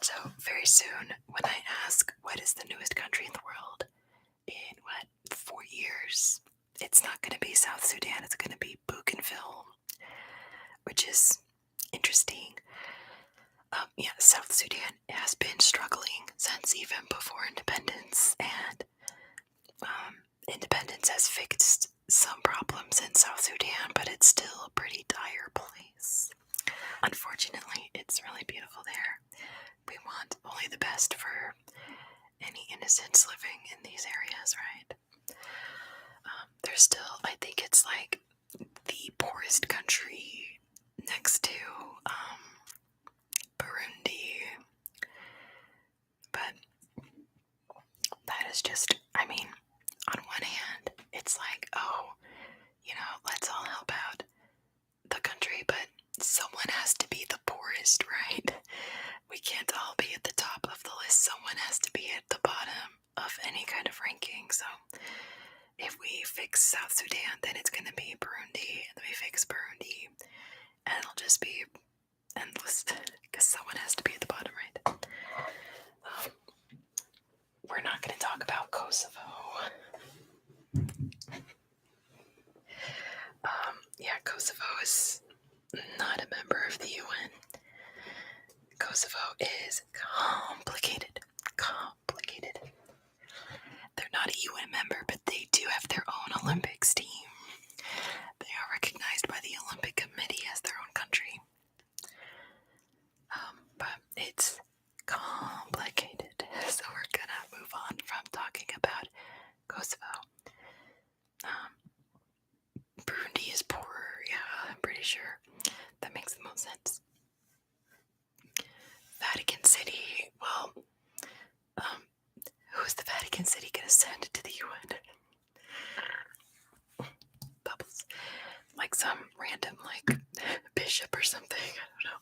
So very soon, when I ask what is the newest country in the world, in 4 years, it's not going to be South Sudan, it's going to be Bougainville, which is interesting. South Sudan has been struggling since even before independence, and independence has fixed some problems in South Sudan, but it's still a pretty dire place. Unfortunately, it's really beautiful there. We want only the best for any innocents living in these areas, right? There's still, I think it's like the poorest country next to Burundi, but that is just, I mean, on one hand, it's like, let's all help out the country, but someone has to be the poorest, right? We can't all be at the top of the list. Someone has to be at the bottom of any kind of ranking. So if we fix South Sudan, then it's going to be Burundi, and then we fix Burundi, and it'll just be endless, because someone has to be at the bottom, right? Kosovo. Kosovo is not a member of the UN. Kosovo is complicated. They're not a UN member, but they do have their own Olympics team. They are recognized by the Olympic Committee as their own country. But it's complicated, so we're gonna move on from talking about Kosovo. Burundi is poorer, yeah, I'm pretty sure. That makes the most sense. Vatican City, well, who is the Vatican City gonna send to the UN? Bubbles. Like some random, bishop or something, I don't know.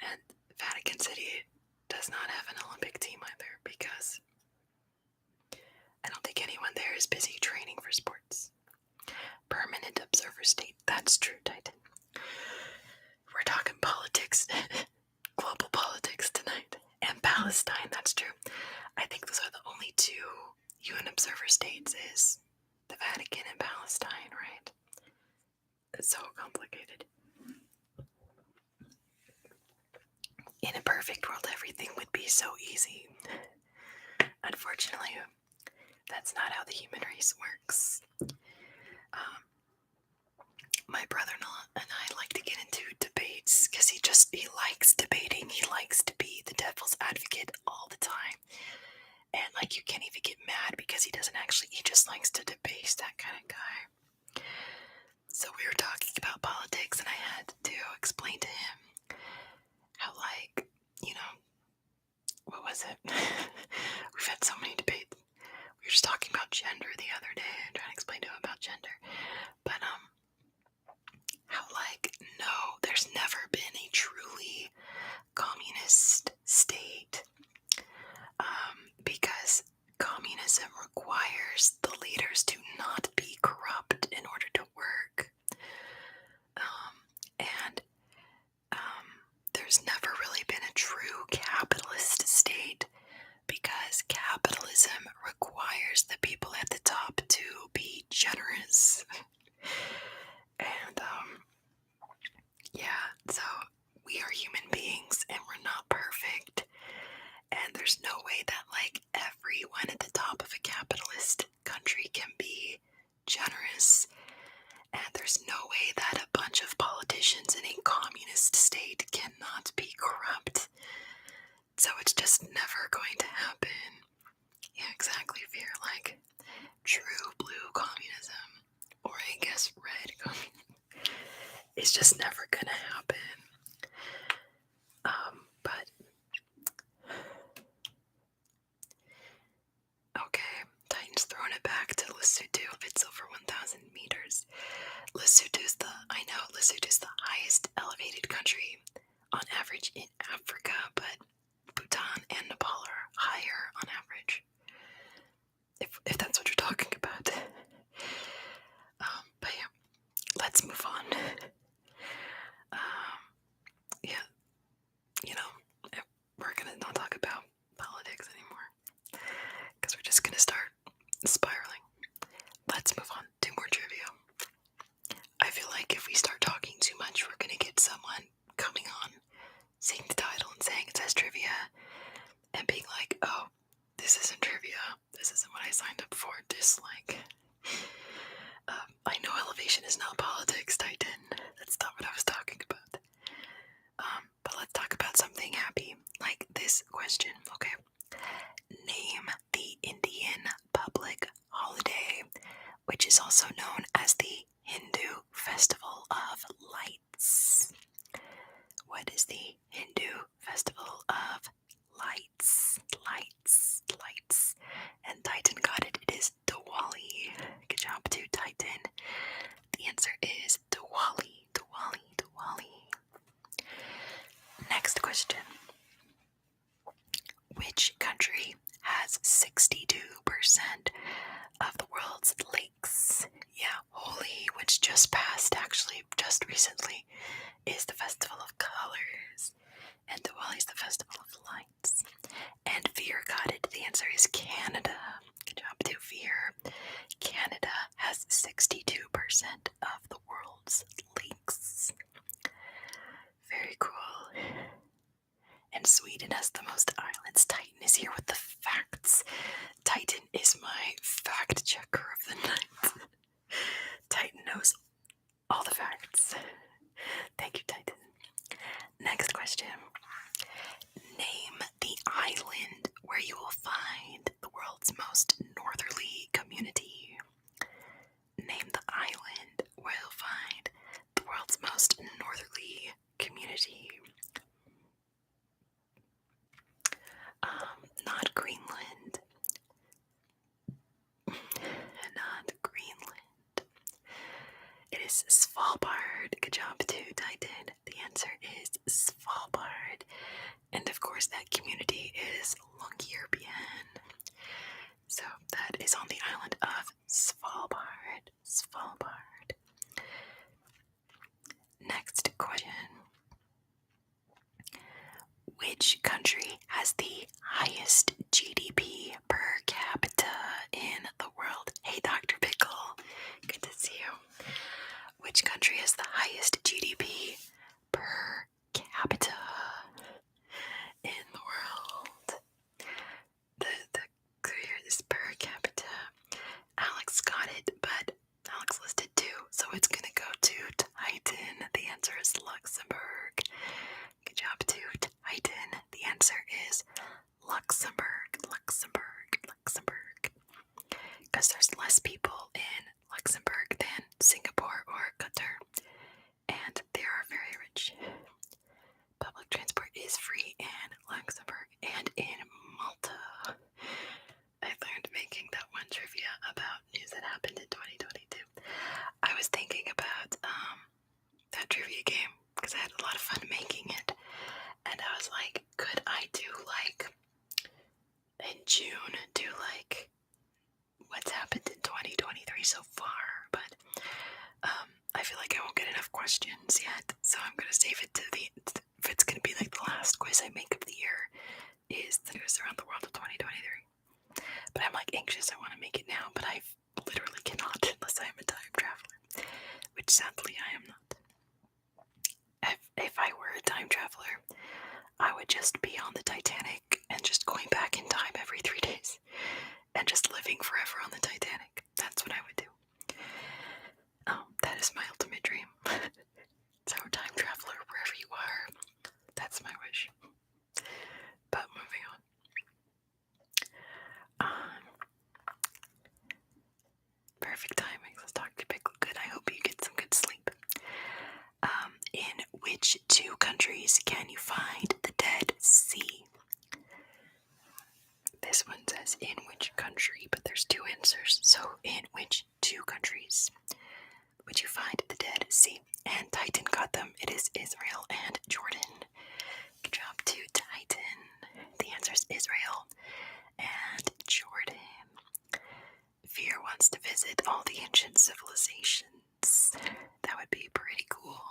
And Vatican City does not have an Olympic team either, because I don't think anyone there is busy training for sports. Permanent observer state, that's true, Titan. We're talking politics, global politics tonight. And Palestine, that's true. I think those are the only two UN observer states, is the Vatican and Palestine, right? It's so complicated. In a perfect world, everything would be so easy. Unfortunately, that's not how the human race works. My brother-in-law and I like to get into debates because he likes debating. He likes to be the devil's advocate all the time. And you can't even get mad because he just likes to debase, that kind of guy. So we were talking about politics, and I had to explain to him how, what was it? We've had so many debates. We were just talking about gender the other day, trying to explain to him about gender. But, how, no, there's never been a truly communist state. Because communism requires the leaders to not be corrupt in order to work. And there's never really been a true capitalist state, because capitalism requires the people at the top to be generous. And so we are human beings and we're not perfect. And there's no way that everyone at the top of a capitalist country can be generous. And there's no way that a bunch of politicians in a communist state cannot be corrupt. So it's just never going to happen. Yeah, exactly, Fear. True blue communism, or I guess red communism, it's just never gonna happen. But okay, Titan's throwing it back to Lesotho if it's over 1,000 meters. Lesotho's the highest elevated country on average in Africa, but Bhutan and Nepal are higher on average. If that's what you're talking about. But yeah, let's move on. We're gonna not talk about politics anymore, because we're just gonna start spiraling. Let's move on to more trivia. I feel like if we start talking too much, we're gonna get someone coming on, seeing the title and saying it says trivia, and being like, oh, this isn't trivia, this isn't what I signed up for, dislike. I know elevation is not politics, Titan. That's not what I was talking about. But let's talk about something happy, like this question, okay? Name the Indian public holiday, which is also known as the Hindu Festival of Lights. What is the Hindu Festival of Lights? Lights. And Titan got it. It is Diwali. Good job to Titan. The answer is Diwali. Next question. Which country has 62% of the world's lakes? Yeah, Holi, which just passed actually just recently, is the festival of colors. And Diwali is the festival of lights. And Veer got it. The answer is Canada. Good job to Veer. Canada has 62% of the world's lakes. Very cool. And Sweden has the most islands. Titan is here with the facts. Titan is my fact checker of the night. Titan knows all the facts. Thank you, Titan. Next question. Name the island where you will find the world's most northerly community. Name the island where you'll find the world's most northerly community. Not Greenland. Not Greenland. It is Svalbard. Good job too, Titan. The answer is Svalbard. And of course that community is Longyearbyen. So that is on the island of Svalbard. Svalbard. Next question. Which country has the highest GDP per capita in the world? Hey, Dr. Pickle. Good to see you. Which country has the highest GDP per capita in the world? The clear is per capita. Alex got it, but Alex listed 2, so it's gonna go to Titan. The answer is Luxembourg. Good job to Titan. The answer is Luxembourg. Luxembourg. Luxembourg. Because there's less people in Luxembourg than Singapore or Qatar, and they are very rich. Public transport is free in Luxembourg and in Malta. I learned making that one trivia about news that happened in 2022. I was thinking about that trivia game because I had a lot of fun making it, and I was like, could I do like in June do like what's happened in 2023 so far, but I feel like I won't get enough questions yet, so I'm gonna save it to if it's gonna be like the last quiz I make of the year is the news around the world of 2023. But I'm like anxious, I want to make it now, but I literally cannot unless I am a time traveler, which sadly I am not. If I were a time traveler, I would just be on the Titanic and just going back in time every 3 days and just living forever on the Titanic. That's what I would do. That is my ultimate dream. So, time traveler, wherever you are, that's my wish. But moving on. Perfect timing. Let's talk to Pickle. Good. I hope you get some good sleep. In which 2 countries can you find the Dead Sea? This one says in which country, but there's 2 answers. So, in which 2 countries would you find the Dead Sea? And Titan got them. It is Israel and Jordan. Good job to Titan. The answer is Israel and Jordan. Veer wants to visit all the ancient civilizations. That would be pretty cool.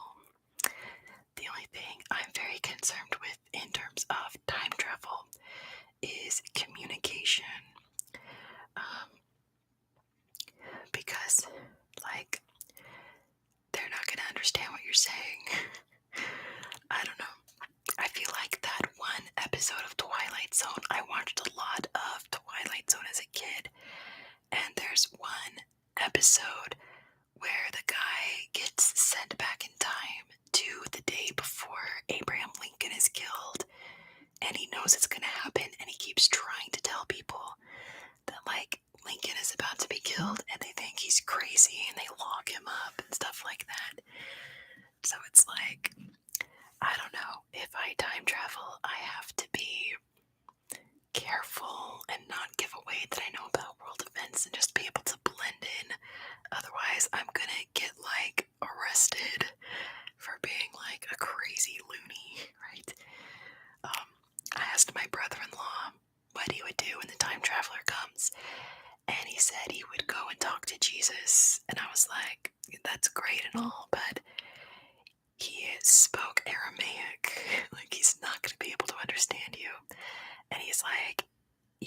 The only thing I'm very concerned with in terms of time travel is communication. Because, like, they're not going to understand what you're saying. I don't know. I feel like that one episode of Twilight Zone, I watched a lot of Twilight Zone as a kid, and there's one episode where the guy gets sent back in time to the day before Abraham Lincoln is killed, and he knows it's gonna happen, and he keeps trying to tell people that, like, Lincoln is about to be killed, and they think he's crazy, and they lock him up and stuff like that. So it's like, I don't know, if I time travel, I have to be careful and not give away that I know about world events and just be able to blend in. Otherwise, I'm gonna get, like, arrested for being, like, a crazy loony, right? I asked my brother-in-law what he would do when the time traveler comes, and he said he would go and talk to Jesus, and I was like, that's great and all, but he spoke Aramaic. Like, he's not gonna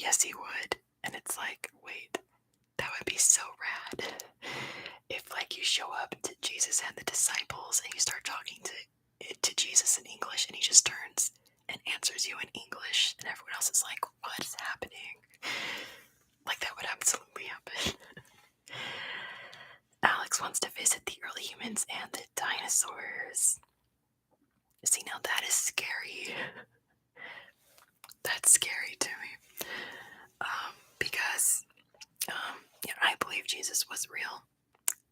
Yes, he would. And it's like, wait, that would be so rad. If like you show up to Jesus and the disciples and you start talking to Jesus in English and he just turns and answers you in English and everyone else is like, what is happening? Like that would absolutely happen. Alex wants to visit the early humans and the dinosaurs. See, now that is scary. That's scary to me. Because I believe Jesus was real.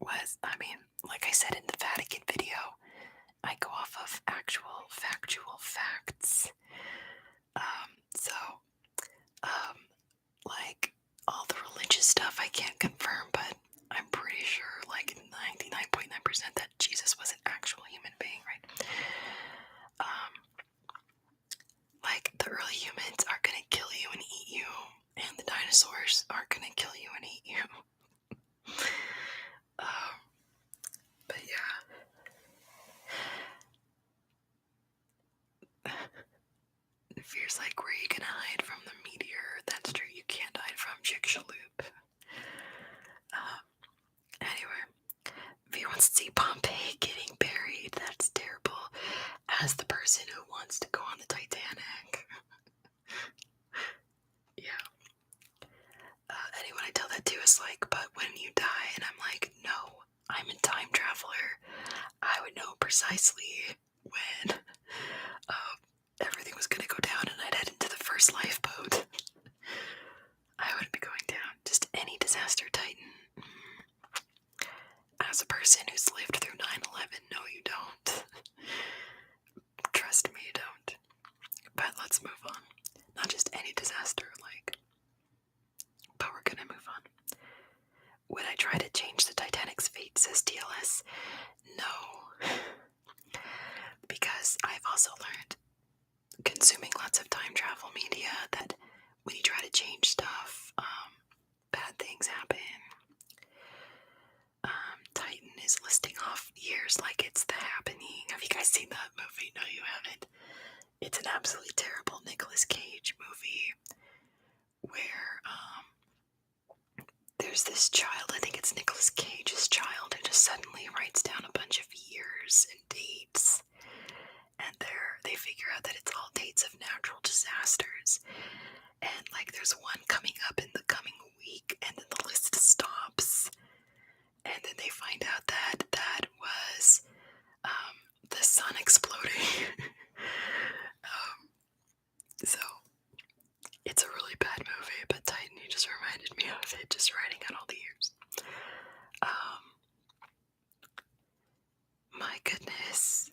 Like I said in the Vatican video, I go off of actual factual facts. So, like all the religious stuff I can't confirm, but I'm pretty sure, like 99.9%, that Jesus was an actual human being, right? Like the early humans are gonna kill you and eat you, and the dinosaurs are gonna kill you and eat you. But yeah. Fear's like, where are you gonna hide from the meteor? That's true, you can't hide from Chicxulub. Anyway, Fear wants to see Pompeii getting buried. That's terrible. As the person who wants to go on the Titanic. Yeah. Anyone I tell that to is like, but when you die, and I'm like, no, I'm a time traveler. I would know precisely when everything was gonna go down and I'd head into the first lifeboat. I wouldn't be going down. Just any disaster titan. As a person who's lived through 9/11, no you don't. Trust me, you don't. But let's move on. Not just any disaster, but we're gonna move on. Would I try to change the Titanic's fate, says TLS? No. Because I've also learned, consuming lots of time travel media, that when you try to change stuff, bad things happen. Titan is listing off years like it's The Happening. Have you guys seen that movie? No, you haven't. It's an absolutely terrible Nicolas Cage movie where there's this child, I think it's Nicolas Cage's child, who just suddenly writes down a bunch of years and dates, and they figure out that it's all dates of natural disasters, and like there's one coming up in the coming week, and then the list stops, and then they find out that that was the sun exploding. So it's a really bad movie, but Titan, you just reminded me of it, just writing out all the years. My goodness.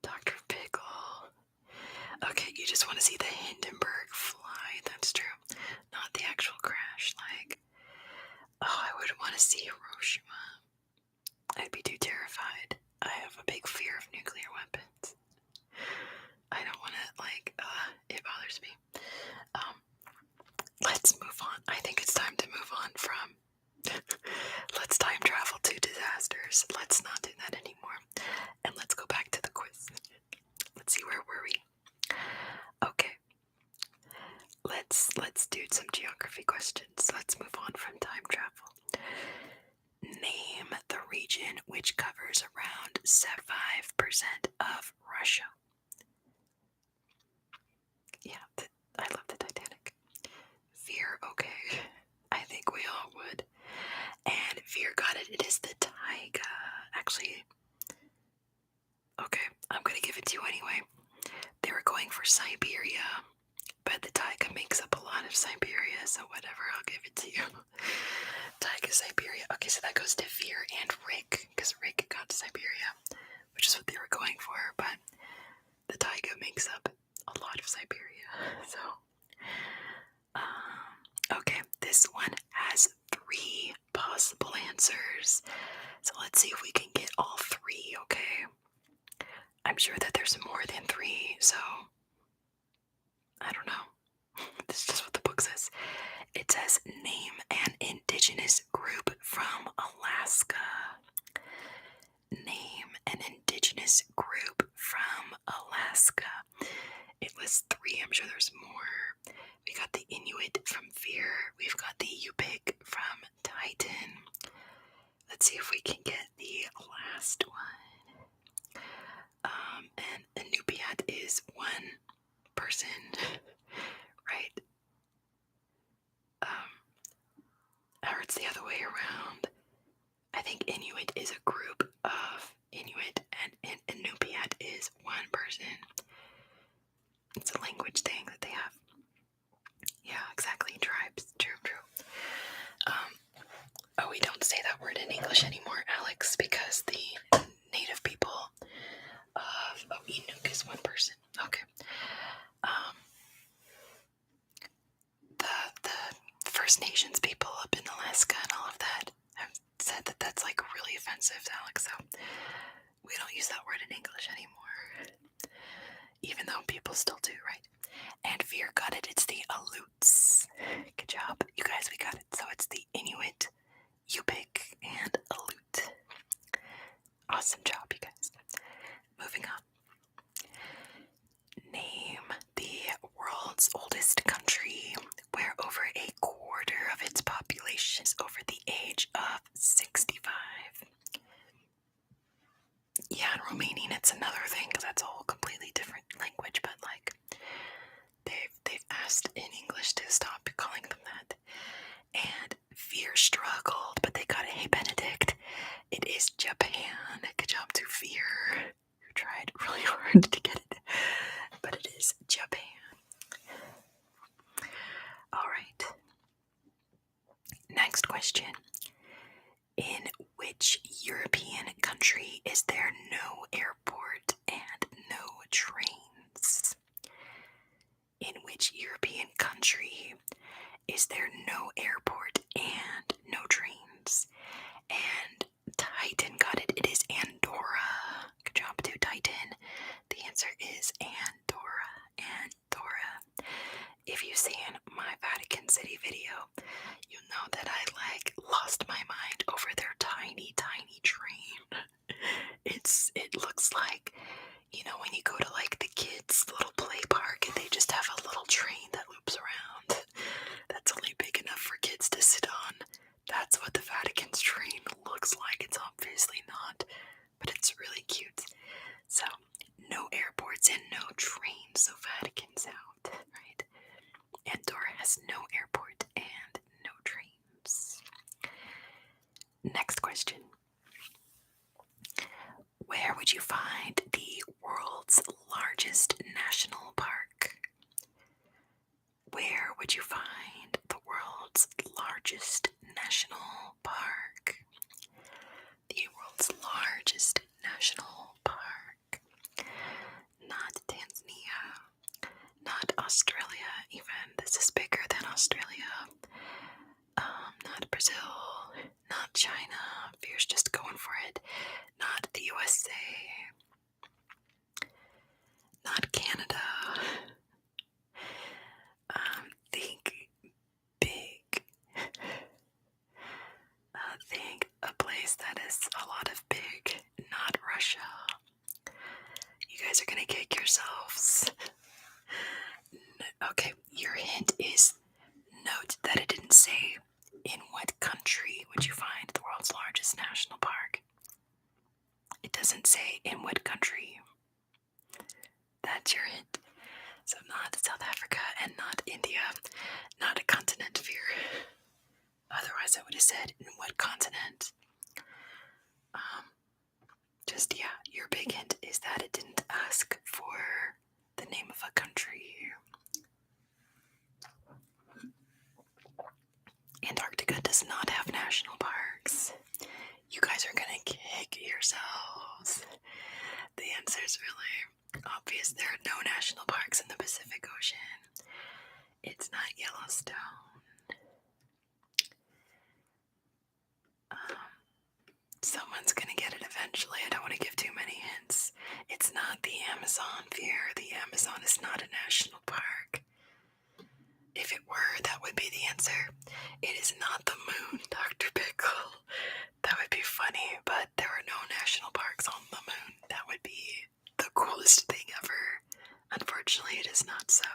Dr. Pickle. Okay, you just want to see the Hindenburg fly, that's true. Not the actual crash, I wouldn't want to see Hiroshima. I'd be too terrified. I have a big fear of nuclear weapons. I don't want to, it bothers me. Let's move on. I think it's time to move on from let's time travel to disasters. Let's not do that anymore. And let's go back to the quiz. Let's see, where were we? Okay. Let's do some geography questions. Let's move on from time travel. Name the region which covers around 5% of Russia. Yeah, I love the Titanic. Fear, okay. I think we all would. And Fear got it. It is the taiga. Actually, okay, I'm gonna give it to you anyway. They were going for Siberia, but the taiga makes up a lot of Siberia, so whatever, I'll give it to you. Taiga, Siberia. Okay, so that goes to Fear and Rick, because Rick got Siberia, which is what they were going for, but the taiga makes up a lot of Siberia, so. Okay, this one has 3 possible answers, so let's see if we can get all 3, okay? I'm sure that there's more than 3, so I don't know. This is just what the book says. It says, name an indigenous group from Alaska. Name an indigenous group from Alaska. It lists 3, I'm sure there's more. we can get the last one. And Inupiat is one person, right? Or it's the other way around. I think Inuit is a group of Inuit, and Inupiat is one person. It's a language thing that they have. Yeah, exactly. Tribes. True. Oh, we don't say that word in English anymore, Alex, because the native people of Inuk is one person. Okay. The First Nations people up in Alaska and all of that have said that that's like really offensive, Alex. So we don't use that word in English anymore, even though people still do, right? And Veer got it. It's the Aleuts. Good job, you guys. We got it. So it's the Inuit, Yupik, and Aleut. Awesome job, you guys. Moving on. Name the world's oldest country where over a quarter of its population is over the age of 65. Yeah, in Romanian it's another thing because that's a whole completely different language, but like they've asked in English to stop calling them that. And Veer struggled, but they got it. Hey, Benedict, it is Japan. Good job to Veer, who tried really hard to get it, but it is Japan. All right. Next question. In which European country is there no airport and no trains? In which European country is there no airport and no trains? And Titan got it. It is Andorra. Good job to Titan. The answer is Andorra. Andorra. If you've seen my Vatican City video, you know that I lost my mind over their tiny train. It looks like, when you go to like the kids' little play park and they just have a little train that loops around. That's only big enough for kids to sit on. That's what the Vatican's train looks like. It's obviously not, but it's really cute. So, no airports and no trains, so Vatican's out, right? Andorra has no airport and no trains. Next question. Where would you find the world's largest national park? Where would you find the world's largest national park? The world's largest national park. Not Tanzania. Not Australia, even. This is bigger than Australia. Not Brazil. Not China. Veer's just going for it. Not the USA. Not Canada. Think big. Think a place that is a lot of big. Not Russia. You guys are gonna kick yourselves. Okay, your hint is note that it didn't say in what country would you find the world's largest national park. It doesn't say in what country. That's your hint. So not South Africa and not India, not a continent fear. Otherwise I would have said in what continent. Your big hint is that it didn't ask for the name of a country. Antarctica does not have national parks. You guys are gonna kick yourselves. The answer is really obvious. There are no national parks in the Pacific Ocean. It's not Yellowstone. Someone's gonna get it eventually. I don't want to give too many hints. It's not the Amazon, Veer. The Amazon is not a national park. If it were, that would be the answer. It is not the moon, Dr. Pickle. That would be funny, but there are no national parks on the moon. That would be the coolest thing ever. Unfortunately, it is not so.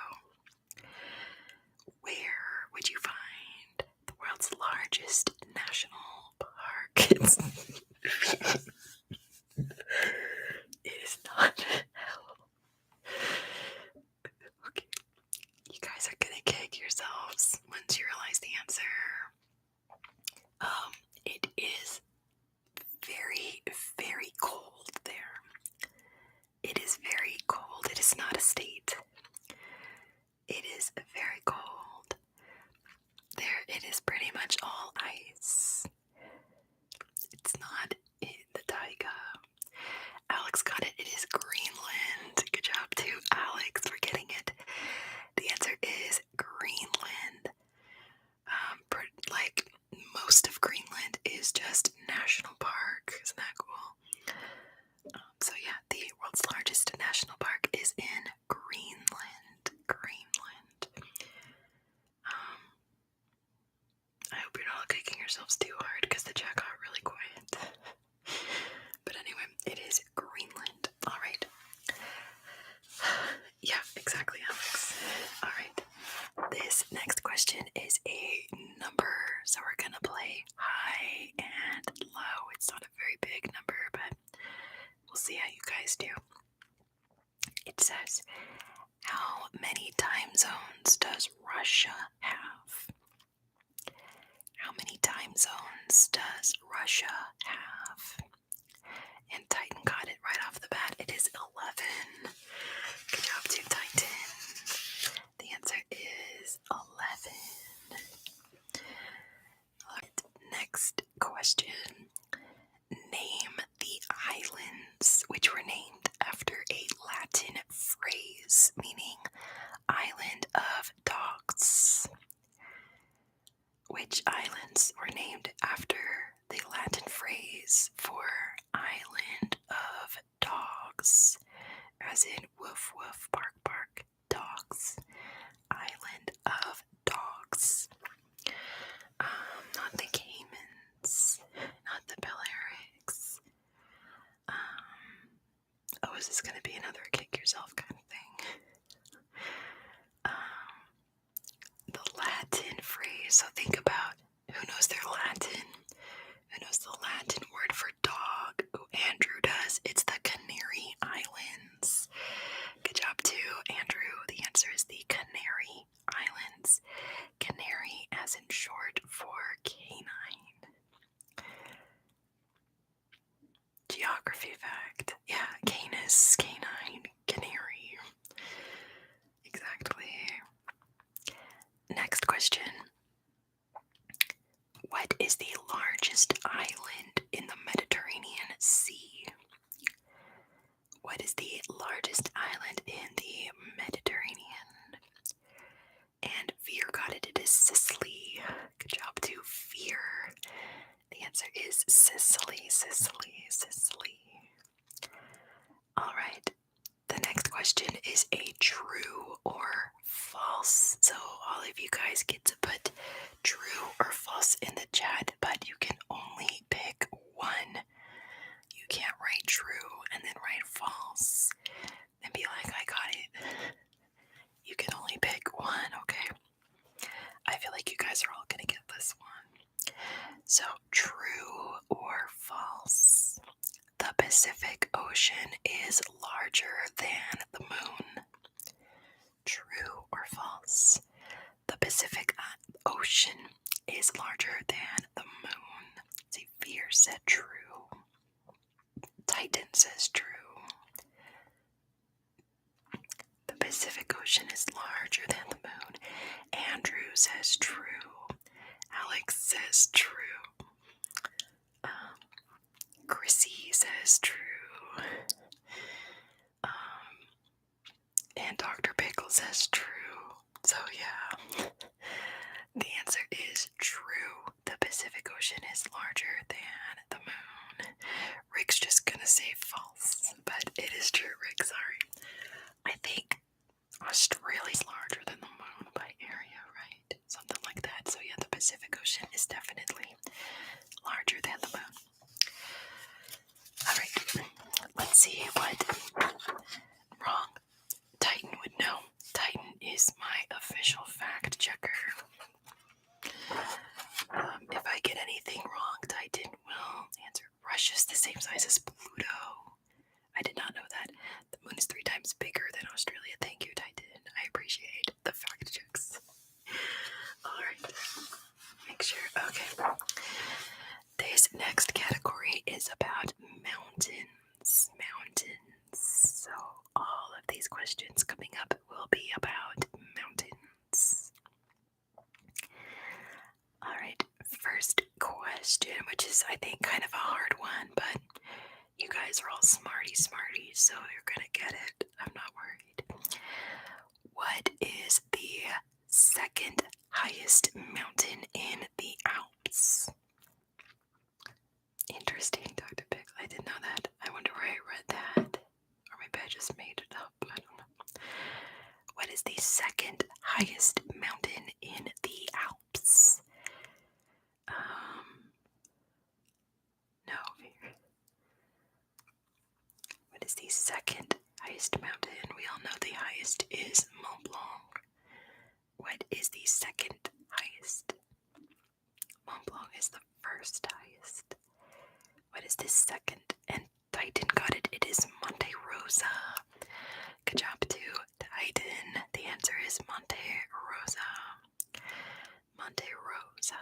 Where would you find the world's largest national park? Iceland's largest national park is in Greenland. I hope you're not kicking yourselves too hard because the chat got really quiet. But anyway, it is Greenland. Alright. Yeah, exactly, Alex. Alright. This next question is a number, so we're gonna play high and low. It's not a very big number, but we'll see how you guys do. It says, how many time zones does Russia have? How many time zones does Russia have? And Titan got it right off the bat. It is 11. Good job to Titan. The answer is 11. Alright, next question. Name the islands which were named after a Latin phrase meaning island of dogs. Which islands were named after the Latin phrase for island of dogs? As in woof woof, bark bark, dogs. Island of dogs. Not the Caymans, not the Balearics. Oh, is this gonna be another kick yourself kind of thing? The Latin phrase, so think about who knows their Latin. Who knows the Latin word for dog? Oh, Andrew does. It's the Canary Islands. Good job too, Andrew. The answer is the Canary Islands. Canary as in short for canine. Geography fact. Yeah, canis, canine, canary. Exactly. Next question. What is the largest island in the Mediterranean Sea? What is the largest island in the Mediterranean? And Veer got it. It is Sicily. Good job to Veer. The answer is Sicily, Sicily, Sicily. Alright. The next question is a true or false. So all of you guys get to put true or false in the chat, but you can only pick one. You can't write true and then write false and be like, I got it. You can only pick one, okay? I feel like you guys are all gonna get this one. So, true or false? The Pacific Ocean is larger than the moon. True or false? The Pacific Ocean is larger than the moon. See, Veer said true. Titan says true. The Pacific Ocean is larger than the moon. Andrew says true. Alex says true. Chrissy says true. And Dr. Pickle says true. So yeah, the answer is true. The Pacific Ocean is larger than the moon. Rick's just gonna say false, but it is true, Rick, sorry. I think Australia's larger than the moon by area, right? Something like that. So yeah, the Pacific Ocean is definitely larger than the moon. Alright, let's see what wrong Titan would know. Titan is my official fact checker. If I get anything wrong, Titan will answer. Russia's the same size as Pluto. I did not know that. The moon is 3 times bigger than Australia. Thank you, Titan. I appreciate the fact checks. Alright. Make sure. Okay. This next category is about mountains. Mountains. So all of these questions coming up will be about mountains. Alright, first question, which is I think kind of a hard one, but you guys are all smarty, so you're gonna get it. I'm not worried. What is the second highest mountain in the Alps? Interesting, Dr. Pickle. I didn't know that. I wonder where I read that. Or maybe is the second highest mountain? We all know the highest is Mont Blanc. What is the second highest? Mont Blanc is the first highest. What is the second? And Titan got it. It is Monte Rosa. Good job to Titan. The answer is Monte Rosa. Monte Rosa.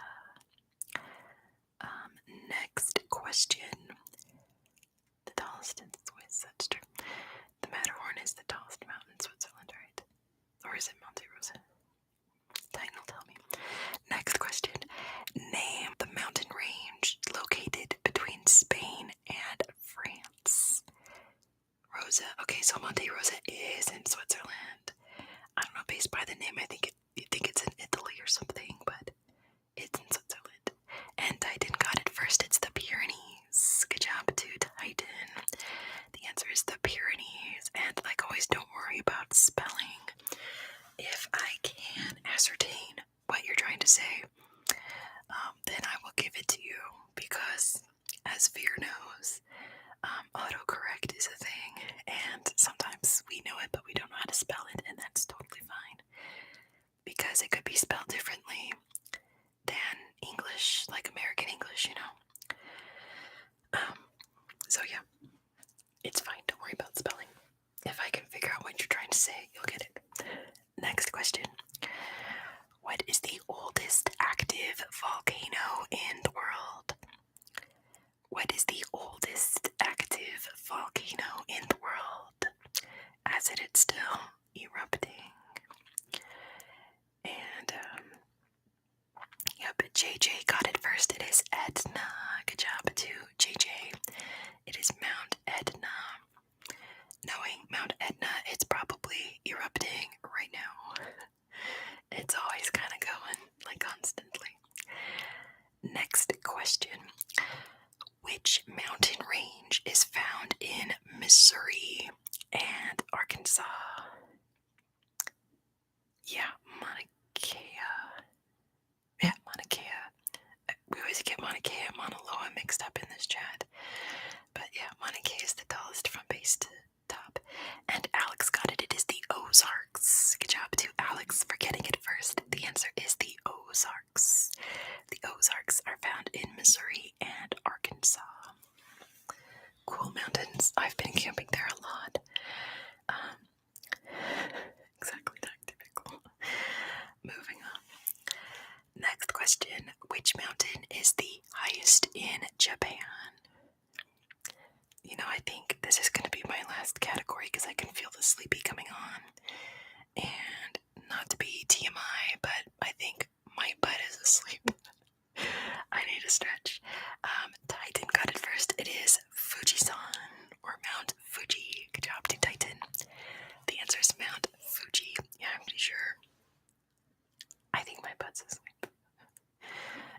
Next question. The tallest in Swiss, that's true. The Matterhorn is the tallest mountain in Switzerland, right? Or is it Monte Rosa? Titan will tell me. Next question. Name the mountain range located between Spain and France. Rosa. Okay, so Monte Rosa is in Switzerland. I don't know, based by the name, you think it's in Italy or something, but it's in Switzerland. And Titan got it first. It's the Pyrenees. Good job to Titan. The answer is the Pyrenees. And like always, don't worry about spelling. If I can ascertain what you're trying to say, then I will give it to you, because as Veer knows, autocorrect is a thing, and sometimes we know it but we don't know how to spell it, and that's totally fine, because it could be spelled differently than English, like American English, you know. So yeah, it's fine, don't worry about spelling. If I can figure out what you're trying to say, you'll get it. Next question. What is the oldest active volcano in the world? What is the oldest active volcano in the world? As it is still erupting. And, yep, JJ got it first. It is Etna. Good job to JJ. It is Mount Etna. Knowing Mount Etna, it's probably erupting right now. It's always kind of going, like constantly. Next question. Which mountain range is found in Missouri and Arkansas? Yeah, Mauna Kea. Yeah, Mauna Kea. We always get Mauna Kea and Mauna Loa mixed up in this chat. But yeah, Mauna Kea is the tallest from base to top. And Alex got it. It is the Ozarks. Good job to Alex for getting it first. The answer is the Ozarks. The Ozarks are found in Missouri and Arkansas. Cool mountains. I've been camping there a lot. Exactly that, typical. Moving on. Next question. Which mountain is the highest in Japan? You know, I think this is going to be my last category because I can feel the sleepy coming on. And not to be TMI, but I think my butt is asleep. I need a stretch. Titan got it first. It is Fujisan, or Mount Fuji. Good job to Titan. The answer is Mount Fuji. Yeah, I'm pretty sure. I think my butt's asleep.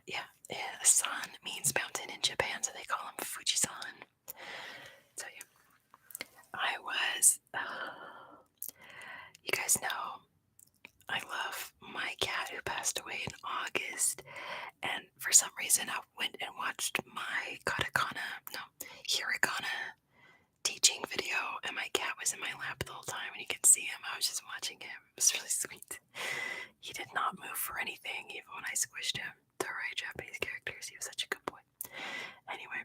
Yeah, san means mountain in Japan, so they call him Fujisan. So yeah, you guys know, I love my cat who passed away in August, and for some reason I went and watched my hiragana teaching video, and my cat was in my lap the whole time, and you can see him. I was just watching him. It was really sweet. He did not move for anything, even when I squished him. The right Japanese characters. He was such a good boy. Anyway,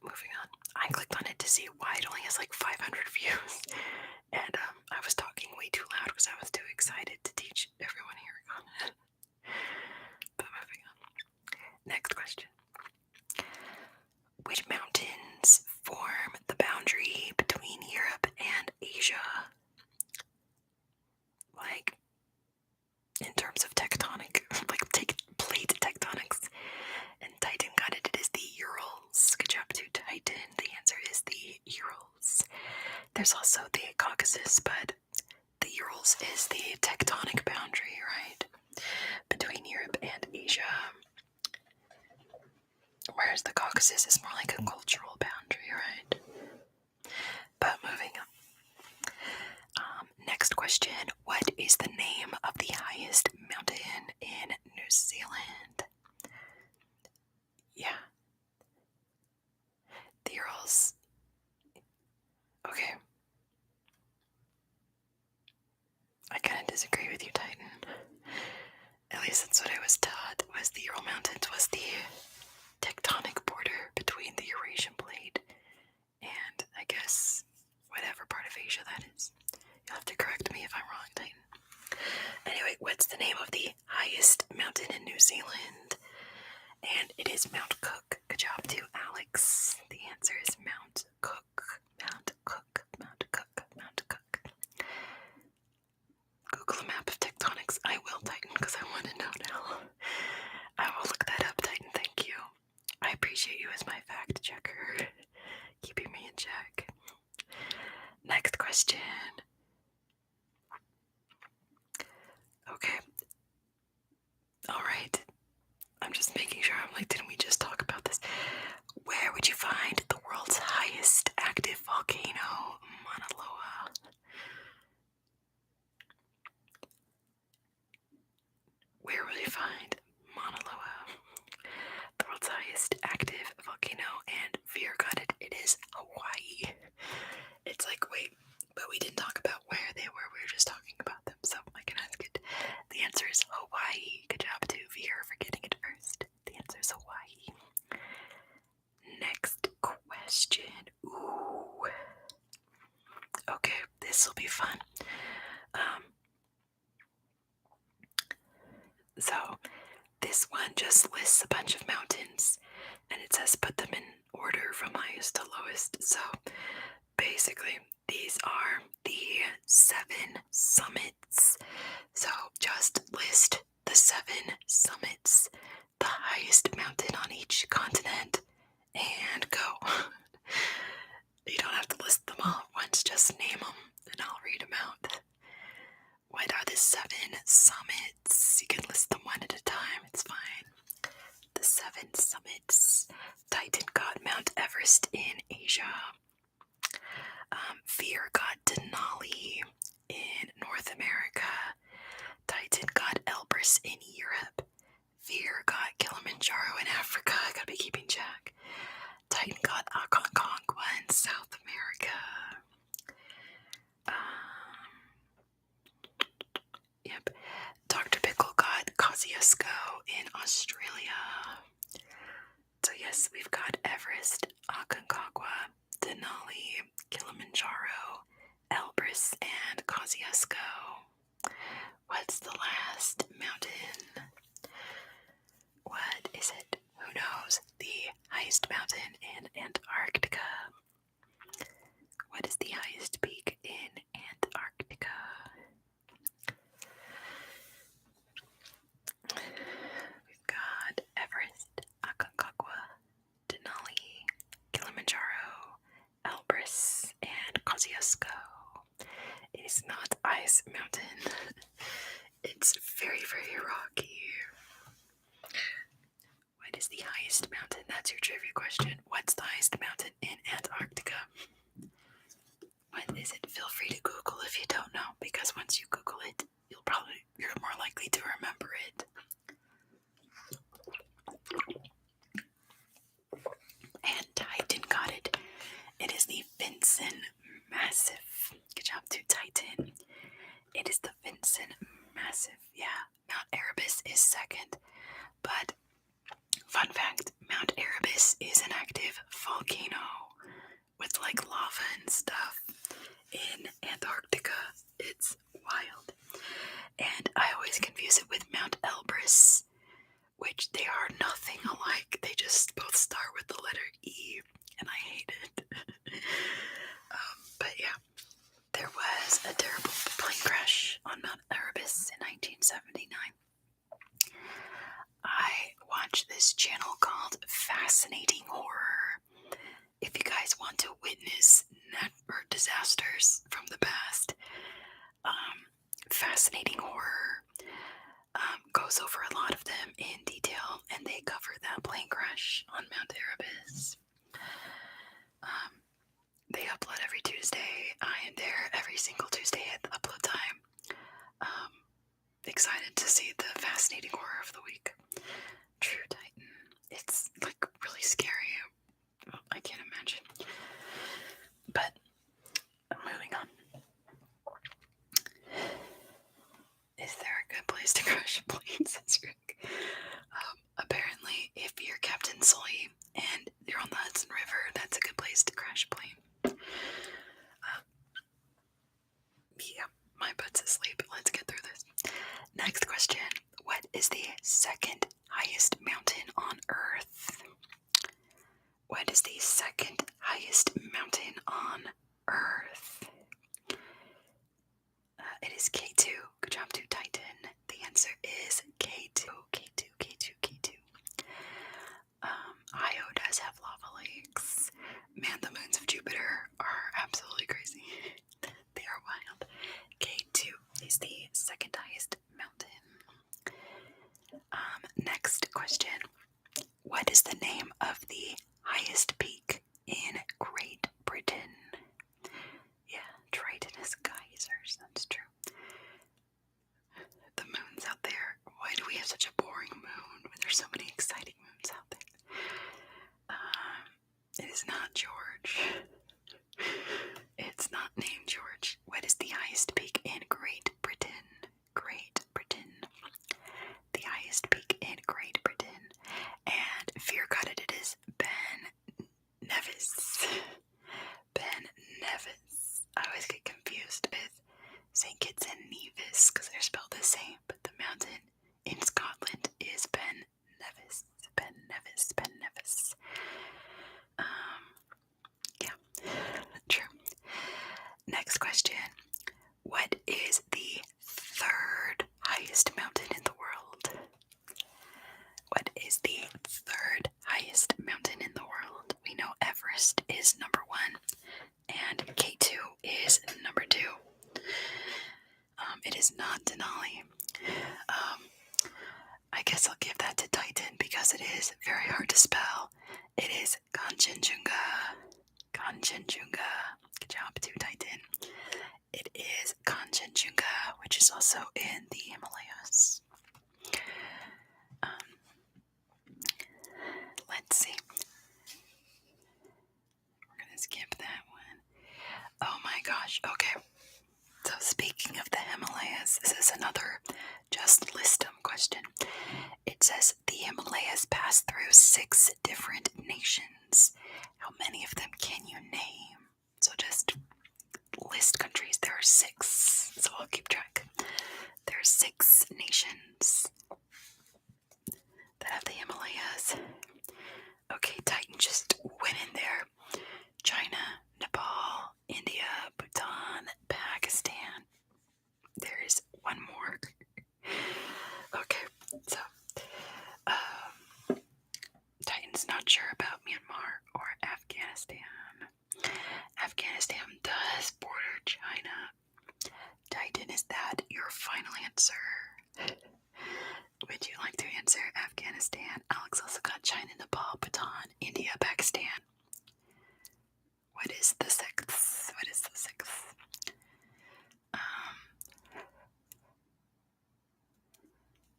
moving on. I clicked on it to see why it only has like 500 views, and I was talking way too loud because I was too excited to teach everyone hiragana. But moving on. Next question. Which mountains form the boundary between Europe and Asia? Like, in terms of tectonic, plate tectonics. And Titan got it. It is the Urals. Good job to Titan. The answer is the Urals. There's also the Caucasus, but the Urals is the tectonic boundary, right? Between Europe and Asia. Whereas the Caucasus is more like a cultural boundary, right? But moving on. Next question. What is the name of the highest mountain in New Zealand? Yeah. The Ural Mountains was the tectonic border between the Eurasian plate and, I guess, whatever part of Asia that is. You'll have to correct me if I'm wrong, Titan. Anyway, what's the name of the highest mountain in New Zealand? And it is Mount Cook. Good job to Alex. The answer is Mount Cook. Mount Cook. Mount Cook. Mount Cook. Google a map of tectonics. I will, Titan, because I want to know now. I will look that up, Titan. Thank you. I appreciate you as my fact checker, keeping me in check. Next question. Okay. Alright. I'm just making sure. I'm like, didn't we just talk about this? Where would you find the world's highest active volcano, Mauna Loa? Where will you find Mauna Loa, the world's highest active volcano? And Veer got it. It is Hawaii. It's like, wait, but we didn't talk about where they were. We were just talking about them, so I can ask it. The answer is Hawaii. Good job to Veer for getting it first. The answer is Hawaii. Next question. Ooh. Okay, this will be fun. So this one just lists a bunch of mountains, and it says put them in order from highest to lowest. So basically, these are the 7 summits. So just list the 7 summits, the highest mountain on each continent, and go. You don't have to list them all at once, just name them, and I'll read them out. What are the 7 summits? You can list them one at a time, it's fine. The 7 summits. Titan got Mount Everest in Asia. Veer got Denali in North America. Titan got Elbrus in Europe. Veer got Kilimanjaro in Africa. I gotta be keeping track. Titan got Aconcagua in South America. Yep. Dr. Pickle got Kosciuszko in Australia. So yes, we've got Everest, Aconcagua, Denali, Kilimanjaro, Elbrus, and Kosciuszko. What's the last mountain? What is it? Who knows? The highest mountain in Antarctica. What is the highest peak in Antarctica? We've got Everest, Aconcagua, Denali, Kilimanjaro, Elbrus, and Kosciuszko. It is not Ice Mountain. It's very, very rocky. What is the highest mountain? That's your trivia question. What's the highest mountain in Antarctica? What is it? Feel free to Google if you don't know, because once you Google it, you're more likely to remember it. And Titan got it. It is the Vinson Massif. Good job to Titan. It is the Vinson Massif. Yeah, Mount Erebus is second. But, fun fact, Mount Erebus is an active volcano with like lava and stuff in Antarctica. It's wild. And I always confuse it with Mount Elbrus, which they are nothing alike. They just both start with the letter E, and I hate it. But yeah, there was a terrible plane crash on Mount Erebus in 1979. I watch this channel called Fascinating Horror. If you guys want to witness disasters from the past, Fascinating Horror goes over a lot of them in detail, and they cover that plane crash on Mount Erebus. They upload every Tuesday. I am there every single Tuesday at the upload time. Excited to see the fascinating horror of the week. True Titan. It's like really scary. I can't imagine. But moving on. Is there a good place to crash planes? Apparently What is the second highest mountain on Earth? It is K2. Good job to Titan. The answer is K2. K2, K2, K2. Io does have lava lakes. Man, the moons of Jupiter are absolutely crazy. They are wild. K2 is the second highest mountain. Next question. What is the name of the highest peak in Great Britain? Yeah, Tritonus geysers, that's true. The moons out there. Why do we have such a boring moon when there's so many exciting moons out there? It is not George. It's not named George. What is the highest peak in Great Britain? Great Britain. The highest peak in Great Britain. And if you're good at it, is Ben Nevis. Ben Nevis. I always get confused with St. Kitts and Nevis because they're spelled the same, but the mountain in Scotland is Ben Nevis. Ben Nevis. Ben Nevis. Yeah, true. Next question. What is the third highest mountain in the world? What is the third highest mountain in the world? We know Everest is number 1 and K2 is number 2. It is not Denali. I guess I'll give that to Titan because it is very hard to spell. It is Kanchenjunga. Kanchenjunga. Good job to Titan. It is Kanchenjunga, which is also in the Himalayas. Let's see. We're gonna skip that one. Oh my gosh, okay. So speaking of the Himalayas, this is another just list them question. It says the Himalayas pass through 6 different nations. How many of them can you name? So just list countries. There are 6, so I'll keep track. There are 6 nations that have the Himalayas. Okay, Titan just went in there. China, Nepal, India, Bhutan, Pakistan. There is one more. Okay, so Titan's not sure about Myanmar or Afghanistan. Afghanistan does border China. Titan, is that your final answer? Would you like to answer Afghanistan? Alex also got China, Nepal, Bhutan, India, Pakistan. What is the 6th? What is the 6th?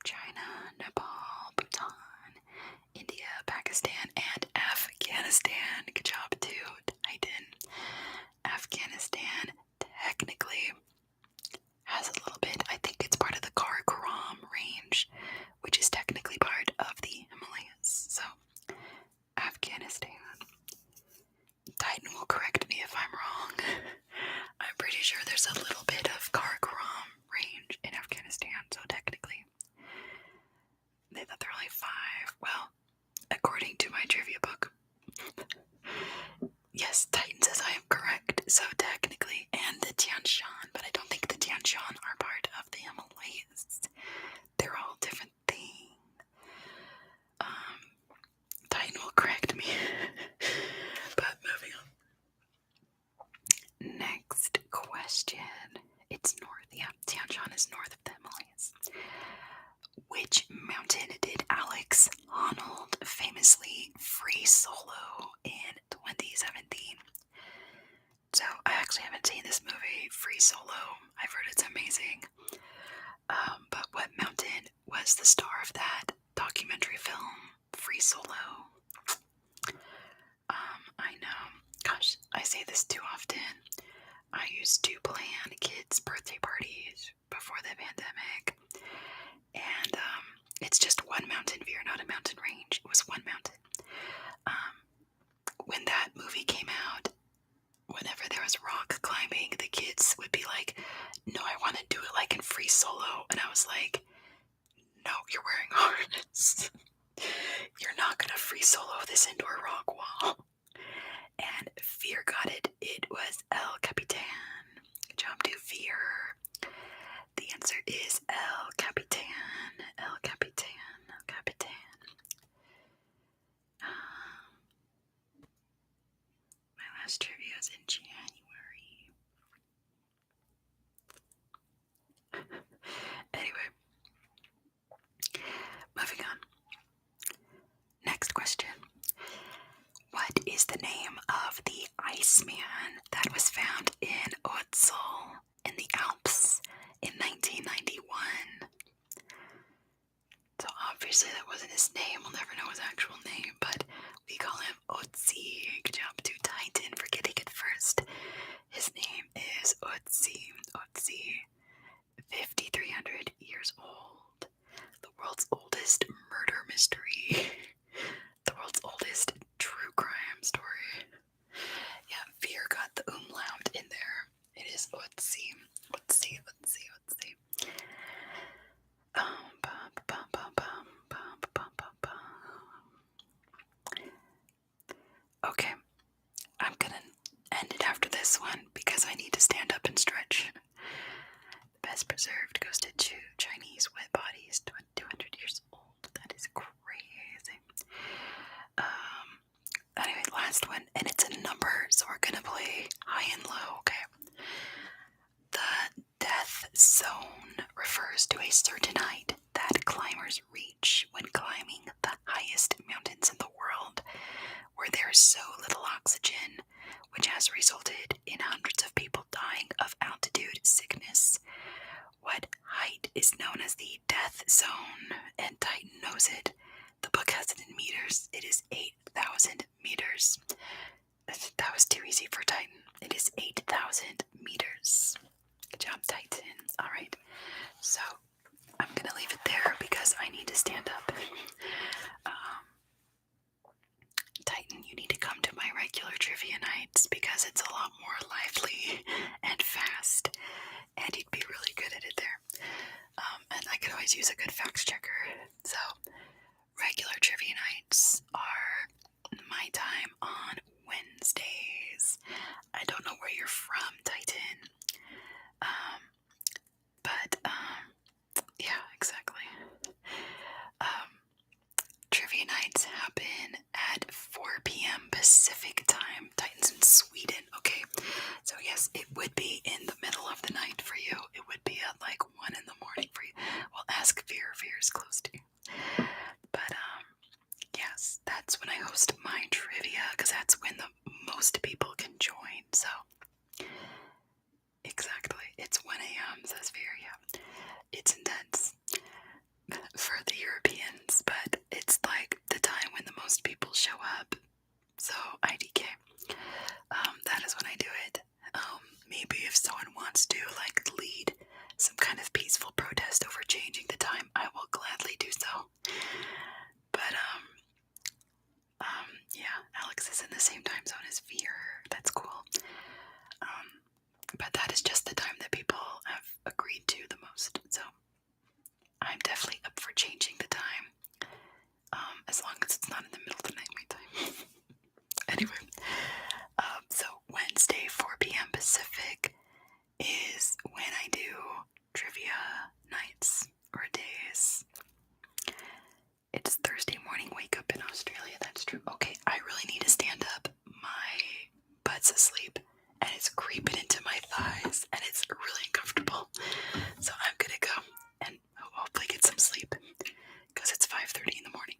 China, Nepal, Bhutan, India, Pakistan, and Afghanistan. Good job to Titan. Afghanistan technically has a little bit, I think it's part of the Karakoram range, which is technically part of the Himalayas. So, Afghanistan. Titan will correct me if I'm wrong. I'm pretty sure there's a little bit of Karakoram range in Afghanistan, so technically they thought there were only 5. Well, according to my trivia book, yes, Titan says I am correct, so technically, and the Tian Shan, but I don't think the Tian Shan are part of the Himalayas. They're all different things. Titan will correct me. But moving on. Next question. It's north. Yeah, Tian Shan is north of the Himalayas. Which mountain did Alex Honnold famously free solo in 2017? So I actually haven't seen this movie, Free Solo. I've heard it's amazing. But what mountain was the star of that documentary film, Free Solo? I know. Gosh, I say this too often. I used to plan kids' birthday parties before the pandemic. And it's just one mountain view, not a mountain range. It was one mountain. When that movie came out, whenever there was rock climbing, the kids would be like, no, I want to do it like in Free Solo. And I was like, no, you're wearing harness. You're not going to free solo got it. It was El Capitan. Good job to Veer. The answer is El Capitan. El Capitan. El Capitan. My last trivia is in January. Anyway, moving on. Next question. What is the name of the Iceman that was found in Ötztal in the Alps in 1991? So obviously that wasn't his name. We'll never know his actual name, but we call him Ötzi. Good job to Titan for getting it first. His name is Ötzi. Ötzi, 5,300 years old. The world's oldest murder mystery. The world's oldest true crime story. Yeah, Veer got the umlaut in there. It is Ötzi. Ötzi, Ötzi, Ötzi. Okay, I'm gonna end it after this one because I need to stand up and stretch. The best preserved goes to two Chinese wet bodies, 200 years old. That is crazy. Anyway, last one, and it's a number, so we're gonna play high and low, okay? The death zone refers to a certain height that climbers reach when climbing the highest mountains in the world, where there is so little oxygen, which has resulted in hundreds of people dying of altitude sickness. What height is known as the death zone? And Titan knows it. The book has it in meters. It is 8,000 meters. That was too easy for Titan. It is 8,000 meters. Good job, Titan. Alright, so I'm gonna leave it there because I need to stand up. Titan, you need to come to my regular trivia nights because it's a lot more lively and fast, and you'd be really good at it there. And I could always use a good fact checker. So, regular trivia nights are my time on Wednesdays. I don't know where you're from, Titan. Yeah, exactly. Trivia nights happen at 4 p.m. Pacific time. Titan's in Sweden, okay? So yes, it would be in the middle of the night for you. It would be at like 1 in the morning for you. Well, ask Veer. Veer's close to you. But, yes, that's when I host my trivia, because that's when the most people can join, so. Exactly. It's 1 a.m., says Veer, yeah. It's intense for the Europeans, but it's like the time when the most people show up. So IDK. That is when I do it. Maybe if someone wants to like lead some kind of peaceful protest over changing the time, I will gladly do so. But yeah, Alex is in the same time zone as Veer. That's cool. But that is just the time that people have agreed to the most. So I'm definitely up for changing the time. As long as it's not in the middle of the night, my time. Anyway, so Wednesday, 4 p.m. Pacific is when I do trivia nights or days. It's Thursday morning wake up in Australia, that's true. Okay, I really need to stand up. My butt's asleep and it's creeping into my thighs and it's really uncomfortable. So I'm gonna go and hopefully get some sleep because it's 5:30 in the morning.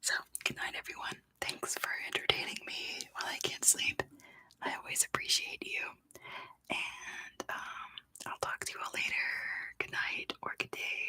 So, good night, everyone. Thanks for entertaining me while I can't sleep. I always appreciate you. And I'll talk to you all later. Good night or good day.